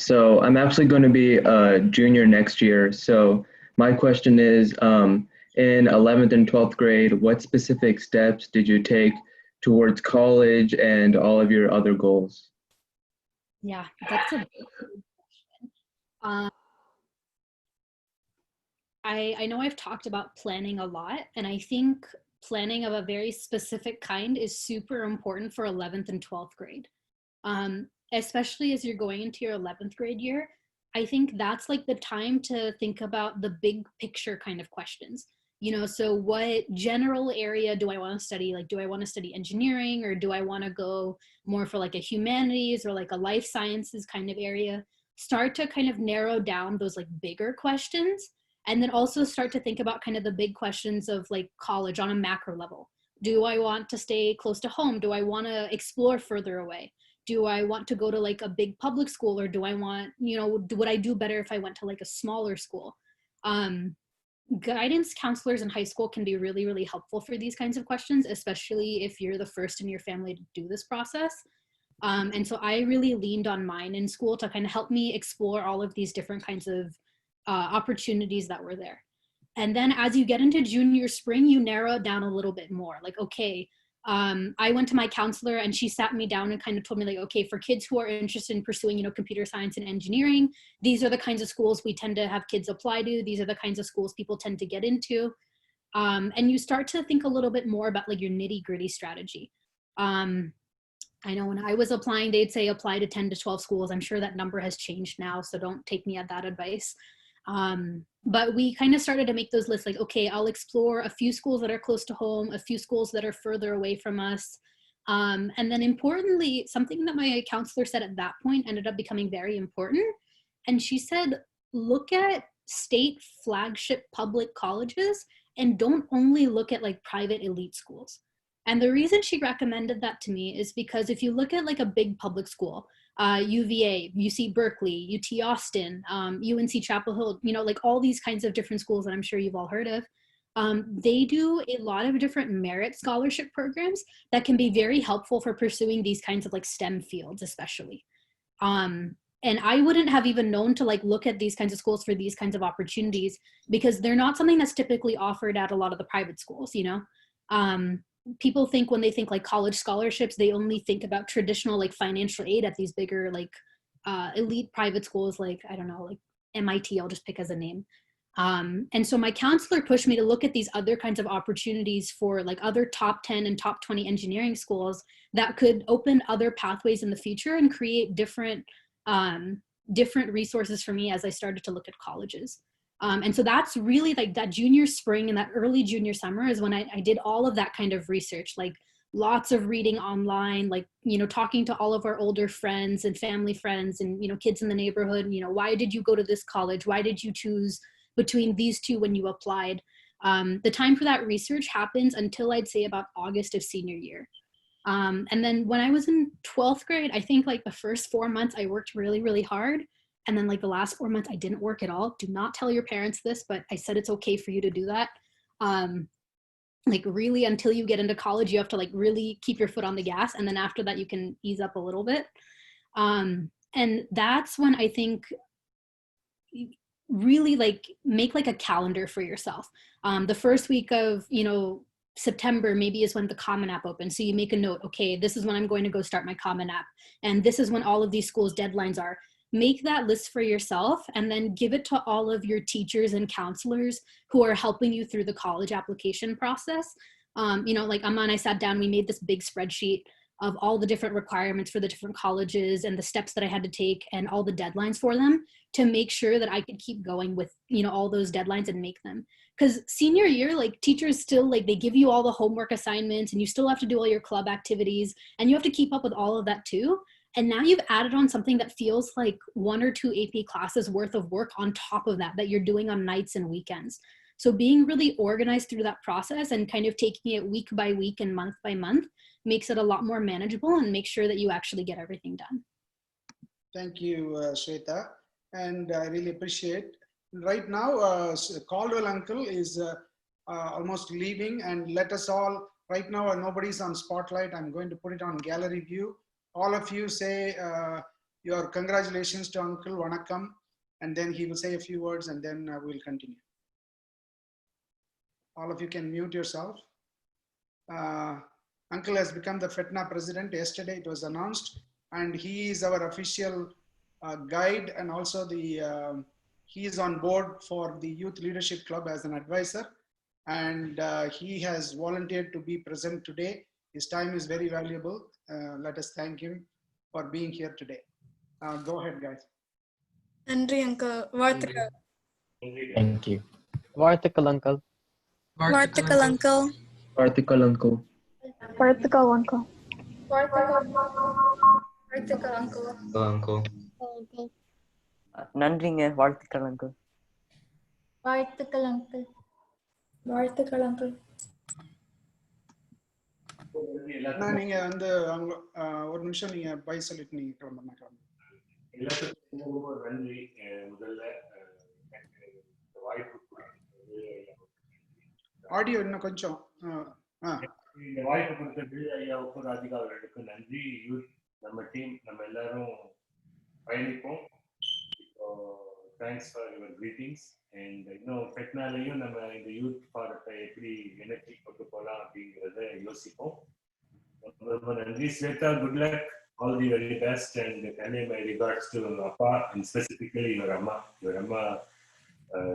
So I'm actually going to be a junior next year. So my question is, in 11th and 12th grade, what specific steps did you take towards college and all of your other goals? Yeah, that's a big question. I know I've talked about planning a lot, and I think planning of a very specific kind is super important for 11th and 12th grade. Especially as you're going into your 11th grade year, I think that's like the time to think about the big picture kind of questions. You know, so what general area do I want to study? Like, do I want to study engineering, or do I want to go more for like a humanities or like a life sciences kind of area? Start to kind of narrow down those like bigger questions, and then also start to think about kind of the big questions of like college on a macro level. Do I want to stay close to home? Do I want to explore further away? Do I want to go to like a big public school, or do I want, you know, would I do better if I went to like a smaller school? Guidance counselors in high school can be really, really helpful for these kinds of questions, especially if you're the first in your family to do this process. And so I really leaned on mine in school to kind of help me explore all of these different kinds of opportunities that were there. And then as you get into junior spring, you narrow it down a little bit more. Like, okay, I went to my counselor and she sat me down and kind of told me like, okay, for kids who are interested in pursuing, you know, computer science and engineering, these are the kinds of schools we tend to have kids apply to. These are the kinds of schools people tend to get into. And you start to think a little bit more about like your nitty gritty strategy. I know when I was applying, they'd say apply to 10 to 12 schools. I'm sure that number has changed now, so don't take me at that advice. But we kind of started to make those lists like, okay, I'll explore a few schools that are close to home, a few schools that are further away from us. And then importantly, something that my counselor said at that point ended up becoming very important. And she said, look at state flagship public colleges and don't only look at like private elite schools. And the reason she recommended that to me is because if you look at like a big public school, UVA, UC Berkeley, UT Austin, UNC Chapel Hill, you know, like all these kinds of different schools that I'm sure you've all heard of, they do a lot of different merit scholarship programs that can be very helpful for pursuing these kinds of like STEM fields, especially. And I wouldn't have even known to like look at these kinds of schools for these kinds of opportunities because they're not something that's typically offered at a lot of the private schools, you know. People think when they think like college scholarships, they only think about traditional like financial aid at these bigger like elite private schools like, I don't know, like MIT, I'll just pick as a name. And so my counselor pushed me to look at these other kinds of opportunities for like other top 10 and top 20 engineering schools that could open other pathways in the future and create different resources for me as I started to look at colleges. And so that's really like that junior spring and that early junior summer is when I did all of that kind of research, like lots of reading online, like, you know, talking to all of our older friends and family friends and, you know, kids in the neighborhood, you know, why did you go to this college? Why did you choose between these two when you applied? The time for that research happens until I'd say about August of senior year. And then when I was in 12th grade, I think like the first 4 months I worked really, really hard. And then like the last 4 months, I didn't work at all. Do not tell your parents this, but I said it's okay for you to do that. Like really until you get into college, you have to like really keep your foot on the gas. And then after that, you can ease up a little bit. And that's when I think really like make like a calendar for yourself. The first week of, you know, September maybe is when the Common App opens. So you make a note, okay, this is when I'm going to go start my Common App. And this is when all of these schools' deadlines are. Make that list for yourself and then give it to all of your teachers and counselors who are helping you through the college application process. You know, like Amma and I sat down, we made this big spreadsheet of all the different requirements for the different colleges and the steps that I had to take and all the deadlines for them to make sure that I could keep going with, you know, all those deadlines and make them. Because senior year, like teachers still like, they give you all the homework assignments and you still have to do all your club activities and you have to keep up with all of that too. And now you've added on something that feels like 1 or 2 AP classes worth of work on top of that you're doing on nights and weekends. So being really organized through that process and kind of taking it week by week and month by month makes it a lot more manageable and make sure that you actually get everything done. Thank you, Swetha. And I really appreciate. Right now, Caldwell uncle is almost leaving and let us all, right now nobody's on spotlight. I'm going to put it on gallery view. All of you say your congratulations to Uncle Vanakkam, and then he will say a few words and then we'll continue. All of you can mute yourself. Uncle has become the FETNA president. Yesterday it was announced, and he is our official guide, and also he is on board for the Youth Leadership Club as an advisor, and he has volunteered to be present today. His time is very valuable. Let us thank him for being here today. Go ahead, guys. Nandri uncle. Varthakal. Thank you. Varthakal uncle. Varthakal uncle. Article uncle. Vertical uncle. Varthakal uncle. Uncle. நன்றிங்க வாழ்த்துக்கள் uncle. Vertical uncle. Varthakal uncle. நீங்க வந்து ஒரு நிமிஷம் நீங்க by சொல்லிட்டு நீங்க கிளம்புங்க. எல்லாத்துக்கும் ரொம்ப நன்றி. முதல்ல வாய்ப்பு ஆடியோ இன்னும் கொஞ்சம் இந்த வாய்ப்பு கொடுத்த ஐயாவுக்கும் ராதிகா அவர்களுக்கும் நன்றி. யூத் நம்ம டீம் நம்ம எல்லாரும் பயணிப்போம். Thanks for your greetings. And இன்னும் ஃபெட்னாலையும் நம்ம இந்த யூத் பாடத்தை எப்படி இணைச்சி கொண்டு போகலாம் அப்படிங்கிறத யோசிப்போம். ரொம்ப ரொம்ப நன்றி. Swetha, good luck, all the very best, and convey my regards to Appa and specifically your Amma. Your Amma,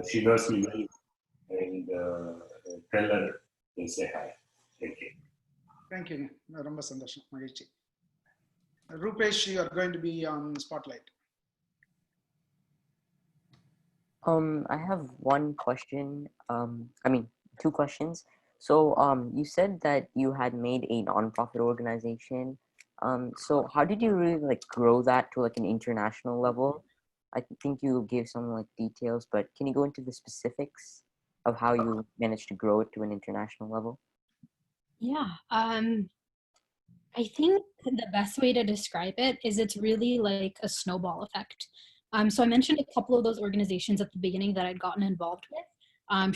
she knows me well, and tell her to say hi. Thank you. Thank you. ரொம்ப சந்தோஷம், மகிழ்ச்சி. Rupesh, you are going to be on spotlight. I have one question. I mean, two questions. So, you said that you had made a non-profit organization. So how did you really like grow that to like an international level? I think you gave some like details, but can you go into the specifics of how you managed to grow it to an international level? Yeah. I think the best way to describe it is it's really like a snowball effect. So I mentioned a couple of those organizations at the beginning that I'd gotten involved with.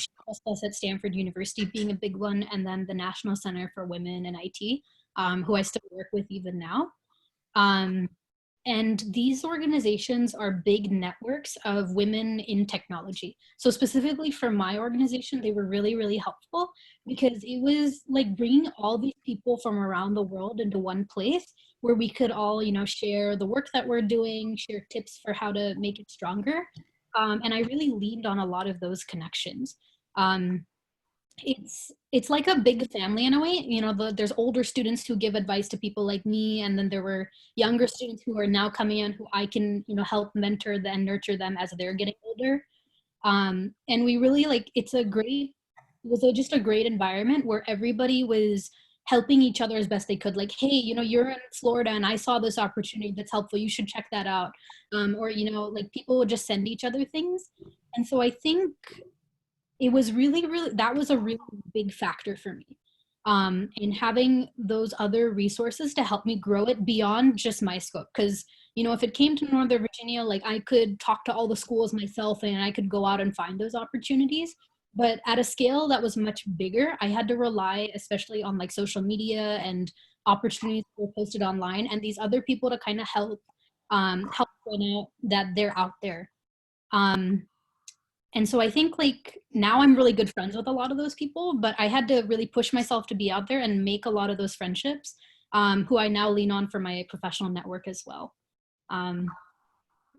She was at Stanford University being a big one, and then the National Center for Women in IT, who I still work with even now. And these organizations are big networks of women in technology. So specifically for my organization, they were really, really helpful because it was like bringing all these people from around the world into one place where we could all, share the work that we're doing, share tips for how to make it stronger. And I really leaned on a lot of those connections. It's like a big family in a way. There's older students who give advice to people like me, and then there were younger students who are now coming in who I can help mentor and nurture them as they're getting older. And we really it was just a great environment where everybody was helping each other as best they could. Like, hey, you're in Florida and I saw this opportunity that's helpful, you should check that out. Or people would just send each other things. And so I think it was really, really, that was a really big factor for me in having those other resources to help me grow it beyond just my scope. Because, if it came to Northern Virginia, I could talk to all the schools myself and I could go out and find those opportunities. But at a scale that was much bigger, I had to rely especially on social media and opportunities that were posted online and these other people to kind of help point out that they're out there. And so I think now I'm really good friends with a lot of those people, but I had to really push myself to be out there and make a lot of those friendships who I now lean on for my professional network as well.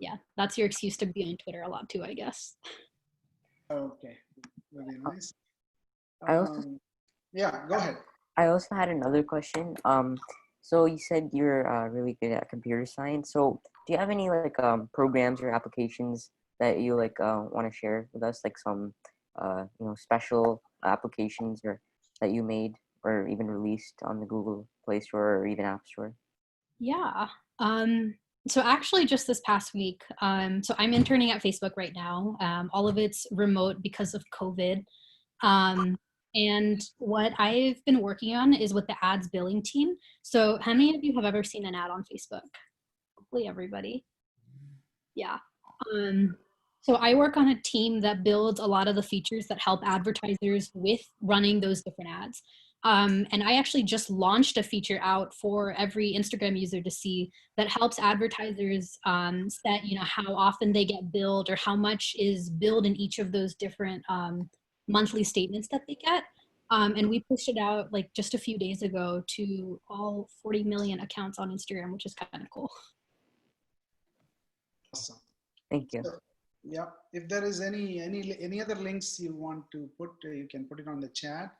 Yeah, that's your excuse to be on Twitter a lot too, I guess. Okay, really nice. Yeah, go ahead. I also had another question. So you said you're really good at computer science. So do you have any programs or applications that you want to share with us, some special applications or that you made or even released on the Google Play Store or even App Store? Yeah. So actually just this past week, so I'm interning at Facebook right now. All of it's remote because of COVID. And what I've been working on is with the ads billing team. So how many of you have ever seen an ad on Facebook? Hopefully everybody. Yeah. So I work on a team that builds a lot of the features that help advertisers with running those different ads. And I actually just launched a feature out for every Instagram user to see that helps advertisers set, how often they get billed or how much is billed in each of those different monthly statements that they get. And we pushed it out like just a few days ago to all 40 million accounts on Instagram, which is kind of cool. Awesome. Thank you. So, yeah, if there is any other links you want to put, you can put it on the chat,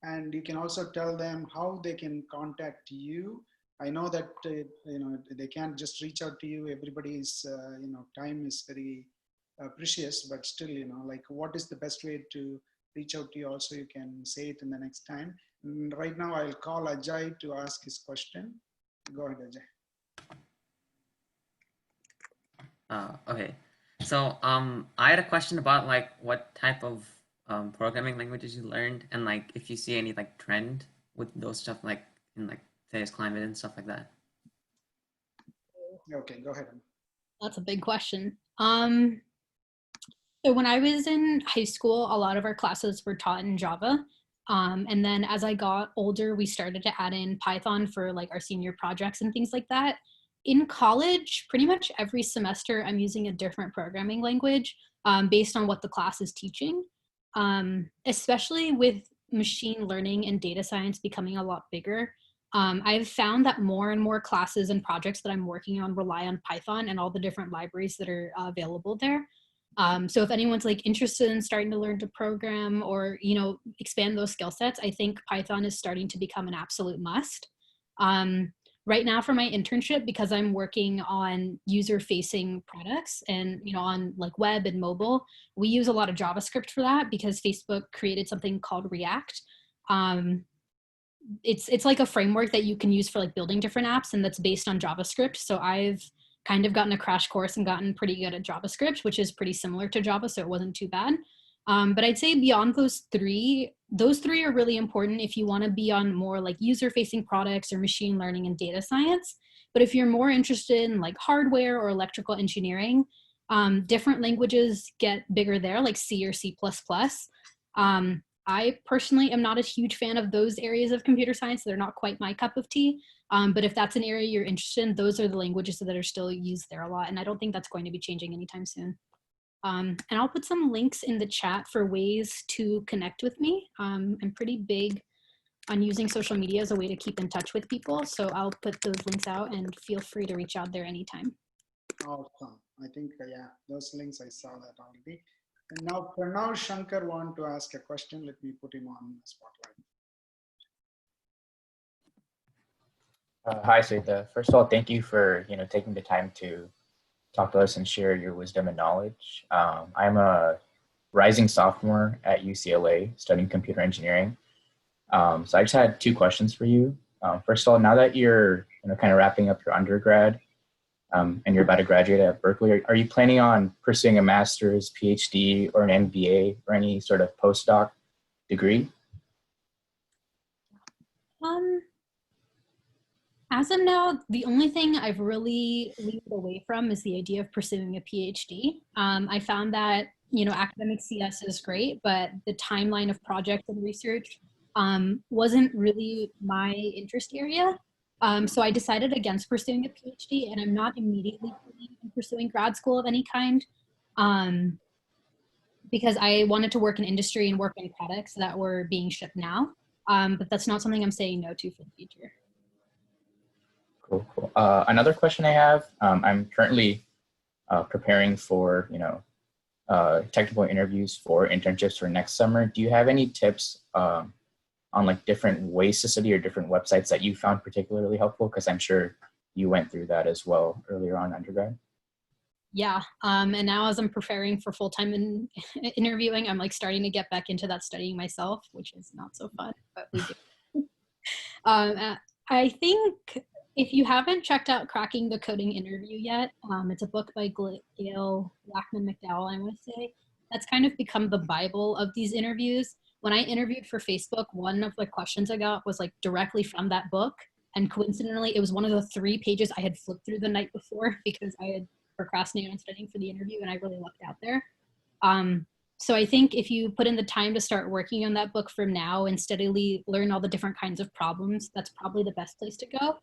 and you can also tell them how they can contact you. I know that they can't just reach out to you. Everybody's time is very precious, but still, like, what is the best way to reach out to you? Also, you can say it in the next time. And right now, I'll call Ajay to ask his question. Go ahead, Ajay. Okay, so I had a question about like what type of programming languages you learned, and like if you see any like trend with those stuff, like in like today's climate and stuff like that. Okay, go ahead. That's a big question. So when I was in high school, a lot of our classes were taught in Java. And then as I got older, we started to add in Python for like our senior projects and things like that. In college, pretty much every semester, I'm using a different programming language based on what the class is teaching, especially with machine learning and data science becoming a lot bigger. I've found that more and more classes and projects that I'm working on rely on Python and all the different libraries that are available there. So if anyone's like interested in starting to learn to program or, expand those skill sets, I think Python is starting to become an absolute must. Right now for my internship, because I'm working on user-facing products and, on like web and mobile, we use a lot of JavaScript for that because Facebook created something called React. It's like a framework that you can use for like building different apps, and that's based on JavaScript. So I've kind of gotten a crash course and gotten pretty good at JavaScript, which is pretty similar to Java, so it wasn't too bad. But I'd say beyond those three are really important if you want to be on more like user-facing products or machine learning and data science. But if you're more interested in like hardware or electrical engineering, different languages get bigger there, like C or C++. I personally am not a huge fan of those areas of computer science. They're not quite my cup of tea. But if that's an area you're interested in, those are the languages that are still used there a lot. And I don't think that's going to be changing anytime soon. And I'll put some links in the chat for ways to connect with me. I'm pretty big on using social media as a way to keep in touch with people. So I'll put those links out and feel free to reach out there anytime. Awesome. I think, yeah, those links, I saw that already. And now, Pranav Shankar want to ask a question. Let me put him on the spotlight. Hi, Swetha. First of all, thank you for taking the time to talk to us and share your wisdom and knowledge. I'm a rising sophomore at UCLA studying computer engineering. So I just had two questions for you. First of all, now that you're kind of wrapping up your undergrad and you're about to graduate at Berkeley, are you planning on pursuing a master's, PhD, or an MBA or any sort of postdoc degree? As of now, the only thing I've really leaned away from is the idea of pursuing a PhD. I found that, academic CS is great, but the timeline of projects and research wasn't really my interest area. So I decided against pursuing a PhD, and I'm not immediately pursuing grad school of any kind because I wanted to work in industry and work on products that were being shipped now. But that's not something I'm saying no to for the future. Cool, cool. Another question I have, I'm currently preparing for, technical interviews for internships for next summer. Do you have any tips on like different ways to study or different websites that you found particularly helpful? Because I'm sure you went through that as well earlier on undergrad. Yeah, and now as I'm preparing for full-time interviewing, I'm like starting to get back into that studying myself, which is not so fun, but we do. I think if you haven't checked out Cracking the Coding Interview yet, it's a book by Gail Lackman-McDowell, I want to say. That's kind of become the Bible of these interviews. When I interviewed for Facebook, one of the questions I got was like directly from that book. And coincidentally, it was one of the 3 pages I had flipped through the night before because I had procrastinated on studying for the interview and I really lucked out there. So I think if you put in the time to start working on that book from now and steadily learn all the different kinds of problems, that's probably the best place to go.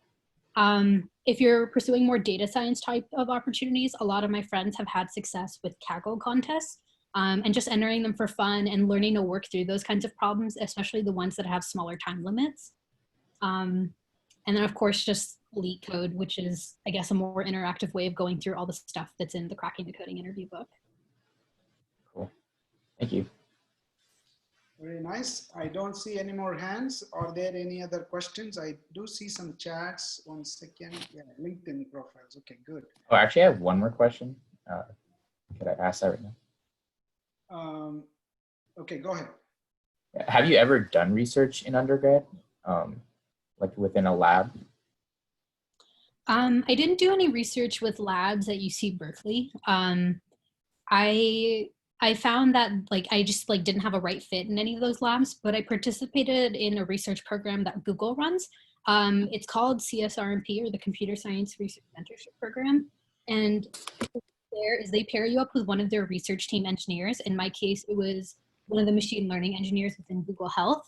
If you're pursuing more data science type of opportunities, a lot of my friends have had success with Kaggle contests. and just entering them for fun and learning to work through those kinds of problems, especially the ones that have smaller time limits. And then of course, just Leak Code, which is, I guess, a more interactive way of going through all the stuff that's in the Cracking the Coding interview book. Cool. Thank you. Very nice. I don't see any more hands. Are there any other questions? I do see some chats. 1 second. Yeah, LinkedIn profiles. Okay, good. Oh, actually, I have one more question. Could I ask that right now? Okay, go ahead. Have you ever done research in undergrad, like within a lab? I didn't do any research with labs at UC Berkeley. I found that like I just like didn't have a right fit in any of those labs, but I participated in a research program that Google runs. It's called CSRMP, or the Computer Science Research Mentorship Program. And there is they pair you up with one of their research team engineers. In my case, it was one of the machine learning engineers within Google Health.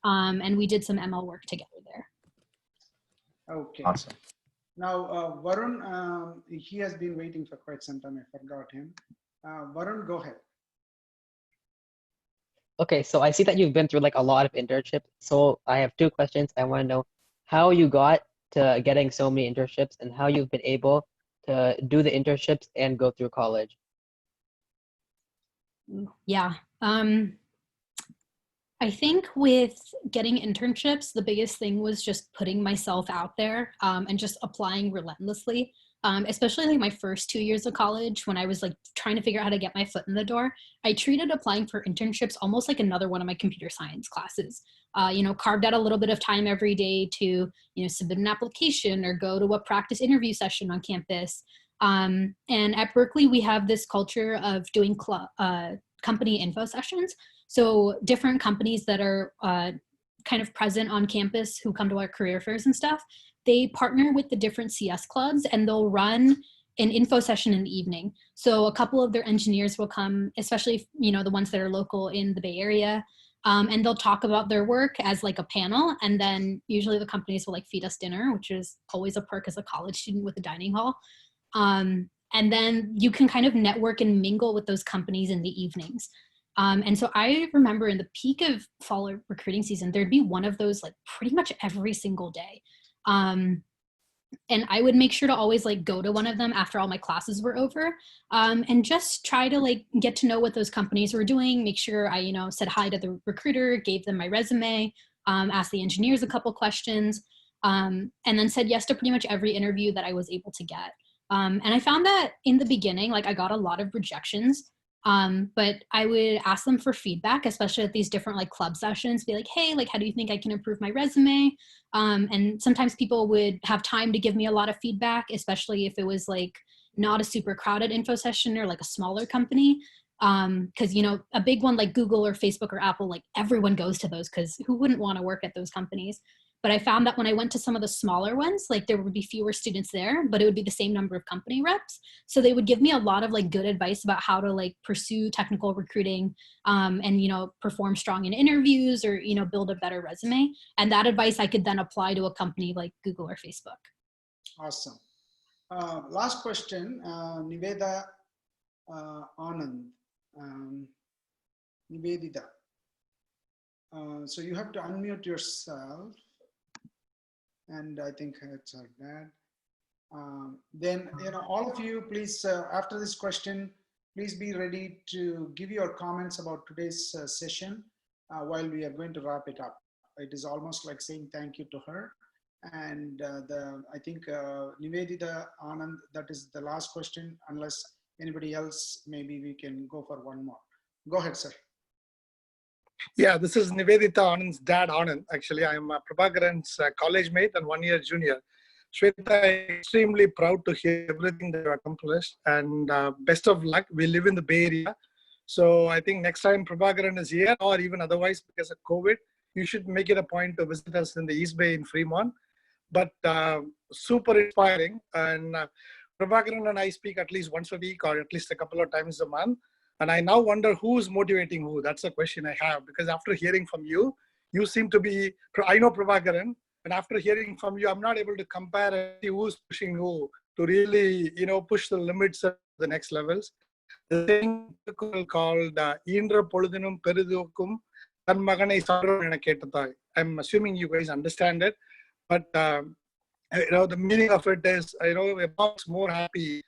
And we did some ML work together there. Okay. Awesome. Now, Varun, he has been waiting for quite some time. I forgot him. Varun, go ahead. Okay, so I see that you've been through like a lot of internships. So I have 2 questions. I want to know how you got to getting so many internships and how you've been able to do the internships and go through college. Yeah. I think with getting internships, the biggest thing was just putting myself out there and just applying relentlessly. Especially like my first 2 years of college, when I was like trying to figure out how to get my foot in the door, I treated applying for internships almost like another one of my computer science classes. You know, carved out a little bit of time every day to, you know, submit an application or go to a practice interview session on campus. And at Berkeley, we have this culture of doing company info sessions. So different companies that are kind of present on campus who come to our career fairs and stuff, they partner with the different CS clubs and they'll run an info session in the evening. So a couple of their engineers will come, especially, you know, the ones that are local in the Bay Area, and they'll talk about their work as like a panel. And then usually the companies will like feed us dinner, which is always a perk as a college student with a dining hall. And then you can kind of network and mingle with those companies in the evenings. And so I remember in the peak of fall recruiting season, there'd be one of those like pretty much every single day. And I would make sure to always like go to one of them after all my classes were over, and just try to like get to know what those companies were doing, make sure I, you know, said hi to the recruiter, gave them my resume, asked the engineers a couple questions, and then said yes to pretty much every interview that I was able to get. And I found that in the beginning, like I got a lot of rejections. But I would ask them for feedback, especially at these different like club sessions, be like, hey, like, how do you think I can improve my resume? And sometimes people would have time to give me a lot of feedback, especially if it was like not a super crowded info session or like a smaller company. Cause you know, a big one like Google or Facebook or Apple, like everyone goes to those cause who wouldn't want to work at those companies? But I found that when I went to some of the smaller ones, like there would be fewer students there, but it would be the same number of company reps. So they would give me a lot of like good advice about how to like pursue technical recruiting, and, you know, perform strong in interviews or, you know, build a better resume. And that advice I could then apply to a company like Google or Facebook. Awesome. Last question, Nivedita Anand. Nivedita. So you have to unmute yourself. And I think it's our dad. Then, you know, all of you, please, after this question, please be ready to give your comments about today's session while we are going to wrap it up. It is almost like saying thank you to her. And I think Nivedita Anand, that is the last question. Unless anybody else, maybe we can go for one more. Go ahead, sir. Yeah, this is Nivedita Anand's dad, Anand. Actually, I'm Prabakaran's college mate and 1 year junior. Swetha, I'm extremely proud to hear everything that you accomplished, and best of luck. We live in the Bay Area. So I think next time Prabakaran is here, or even otherwise because of COVID, you should make it a point to visit us in the East Bay in Fremont. But super inspiring. And Prabakaran and I speak at least once a week or at least a couple of times a month. And I now wonder who's motivating who. That's a question I have, because after hearing from you, you seem to be, I know Prabakaran, and after hearing from you, I'm not able to compare and see who's pushing who to really, you know, push the limits of the next levels. The saying called "Indra poludinum peridukkum tan maganai sarvan kettathai." I'm assuming you guys understand it, but the meaning of it is, a mom's more happy,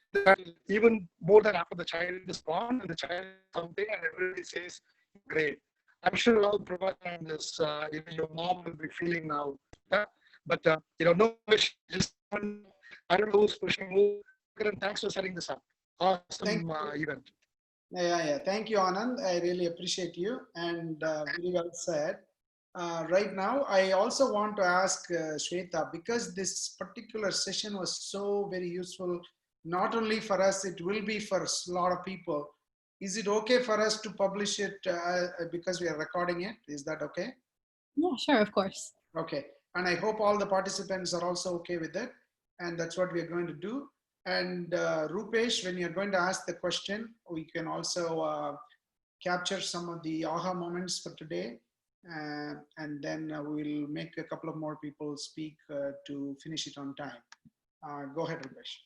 even more than after the child is born and the child is something and everybody says, great. I'm sure all Prabakaran is, your mom will be feeling now. But, no wish, just, I don't know who's pushing who. Thanks for setting this up. Awesome event. Yeah. Thank you, Anand. I really appreciate you, and very well said. Right now, I also want to ask Swetha, because this particular session was so very useful, not only for us, it will be for a lot of people. Is it okay for us to publish it because we are recording it? Is that okay? Yeah, sure, of course. Okay. And I hope all the participants are also okay with it. And that's what we are going to do. And Rupesh, when you're going to ask the question, we can also capture some of the aha moments for today. And then we'll make a couple of more people speak to finish it on time. Go ahead, Rupesh.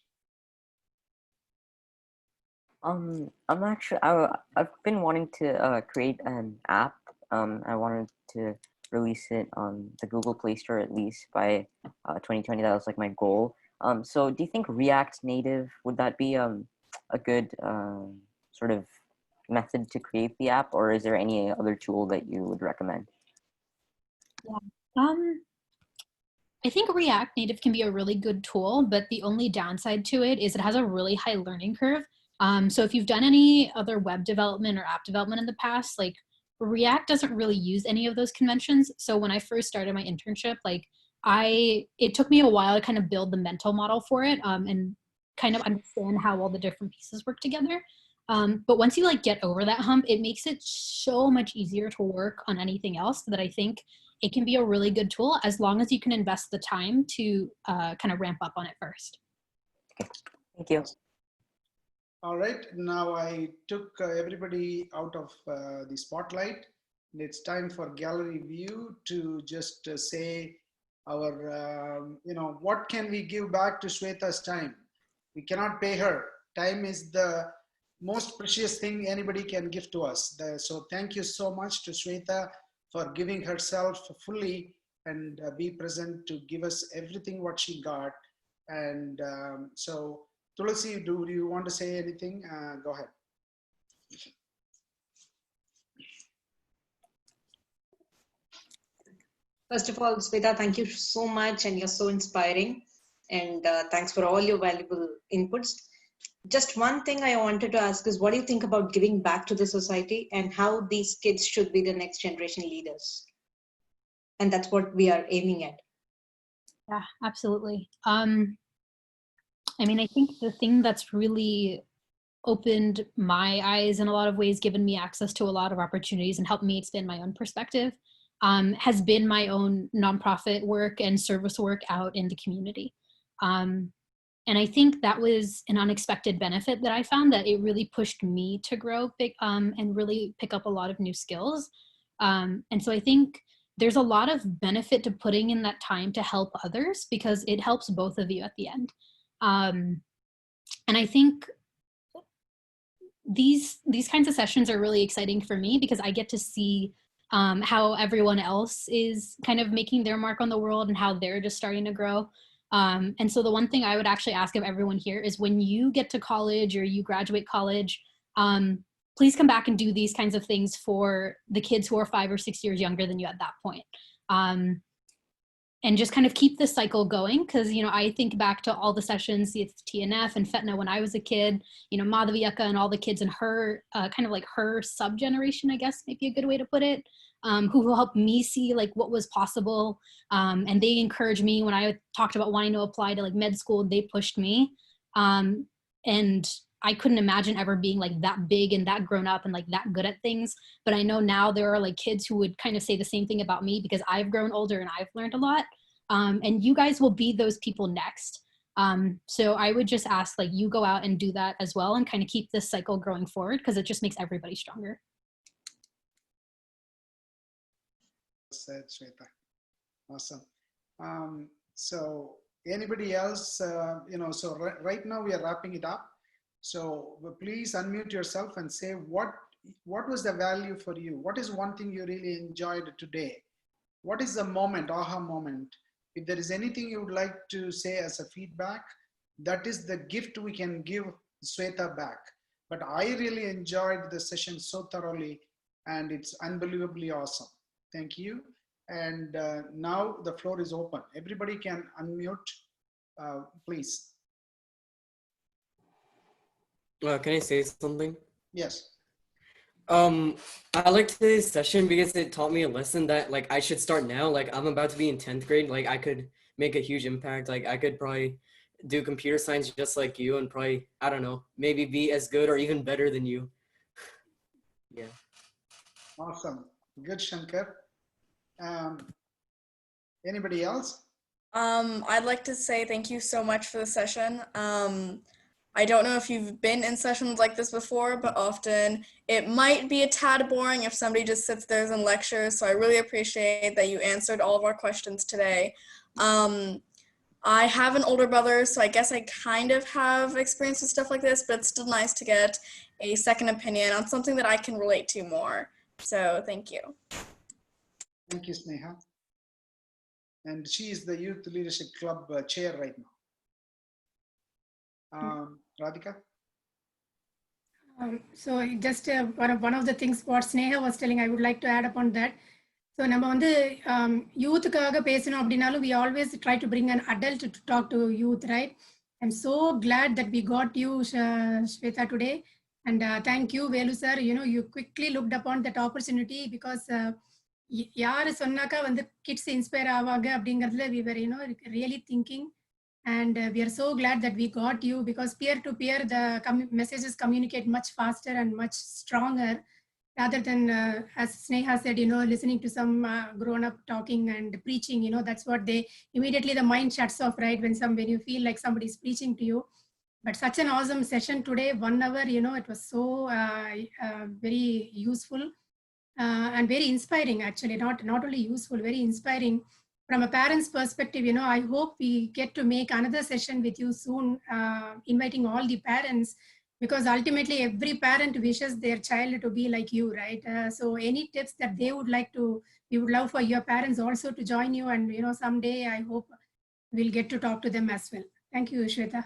I've been wanting to create an app. I wanted to release it on the Google Play Store at least by 2020. That was like my goal. So do you think React Native, would that be a good sort of method to create the app, or is there any other tool that you would recommend? Yeah. I think React Native can be a really good tool, but the only downside to it is it has a really high learning curve. So if you've done any other web development or app development in the past, like React doesn't really use any of those conventions. So when I first started my internship, it took me a while to kind of build the mental model for it and kind of understand how all the different pieces work together. But once you get over that hump, it makes it so much easier to work on anything else that I think it can be a really good tool as long as you can invest the time to kind of ramp up on it first. Thank you. All right, now I took everybody out of the spotlight. It's time for gallery view to just say our, what can we give back to Swetha's time? We cannot pay her. Time is the most precious thing anybody can give to us. So thank you so much to Swetha for giving herself fully and be present to give us everything what she got. And so Tulasi, do you want to say anything? Go ahead. First of all, Swetha, thank you so much, and you're so inspiring. And thanks for all your valuable inputs. Just one thing I wanted to ask is, what do you think about giving back to the society and how these kids should be the next generation leaders? And that's what we are aiming at. Yeah, absolutely. I mean, I think the thing that's really opened my eyes in a lot of ways, given me access to a lot of opportunities and helped me expand my own perspective, has been my own nonprofit work and service work out in the community. And I think that was an unexpected benefit that I found, that it really pushed me to grow big and really pick up a lot of new skills. And so I think there's a lot of benefit to putting in that time to help others, because it helps both of you at the end. And I think these kinds of sessions are really exciting for me, because I get to see how everyone else is kind of making their mark on the world and how they're just starting to grow. And so the one thing I would actually ask of everyone here is, when you get to college or you graduate college, please come back and do these kinds of things for the kids who are 5 or 6 years younger than you at that point. And just kind of keep this cycle going, because, I think back to all the sessions, the TNF and FETNA when I was a kid, Madhaviyaka and all the kids in her, kind of like her sub-generation, I guess, might be a good way to put it, who helped me see what was possible. And they encouraged me when I talked about wanting to apply to med school. They pushed me. And I couldn't imagine ever being that big and that grown up and that good at things. But I know now there are kids who would kind of say the same thing about me, because I've grown older and I've learned a lot. And you guys will be those people next. So I would just ask you go out and do that as well, and kind of keep this cycle growing forward, because it just makes everybody stronger. Said Swetha. Awesome. So anybody else, so right now we are wrapping it up. So please unmute yourself and say what was the value for you? What is one thing you really enjoyed today? What is the moment, aha moment? If there is anything you would like to say as a feedback, that is the gift we can give Swetha back. But I really enjoyed the session so thoroughly, and it's unbelievably awesome. Thank you. And now the floor is open. Everybody can unmute, please. Can I say something? Yes. I liked today's session because it taught me a lesson that like I should start now. Like I'm about to be in 10th grade. Like I could make a huge impact. Like I could probably do computer science just like you and probably, I don't know, maybe be as good or even better than you. Yeah. Awesome. Good, Shankar. Anybody else? I'd like to say thank you so much for the session. I don't know if you've been in sessions like this before, but often it might be a tad boring if somebody just sits there and lectures. So I really appreciate that you answered all of our questions today. I have an older brother, so I guess I kind of have experience with stuff like this, but it's still nice to get a second opinion on something that I can relate to more. So thank you. Thank you, Sneha. And she is the Youth Leadership Club chair right now. Radhika? So just one of the things what Sneha was telling, I would like to add upon that. So நம்ம வந்து யூத்துக்காக பேசணும் அப்படின்னாலும் we always try to bring an adult to talk to youth, right? I'm so glad that we got you, Swetha, today. And thank you, Velu sir. You know, you quickly looked upon that opportunity because யாரு சொன்னாக்கா வந்து kids inspire ஆவாங்க அப்படிங்கிறதுல we were, you know, really thinking. And we are so glad that we got you because peer-to-peer, the messages communicate much faster and much stronger rather than, as Sneha said, you know, listening to some grown-up talking and preaching, you know, that's what they, immediately the mind shuts off, right? When you feel like somebody's preaching to you. But such an awesome session today, 1 hour, you know, it was so very useful and very inspiring, actually, not only useful, very inspiring. From a parent's perspective, you know, I hope we get to make another session with you soon, inviting all the parents, because ultimately every parent wishes their child to be like you, right? So any tips that they would like to, we would love for your parents also to join you, and, you know, someday I hope we'll get to talk to them as well. Thank you, Swetha.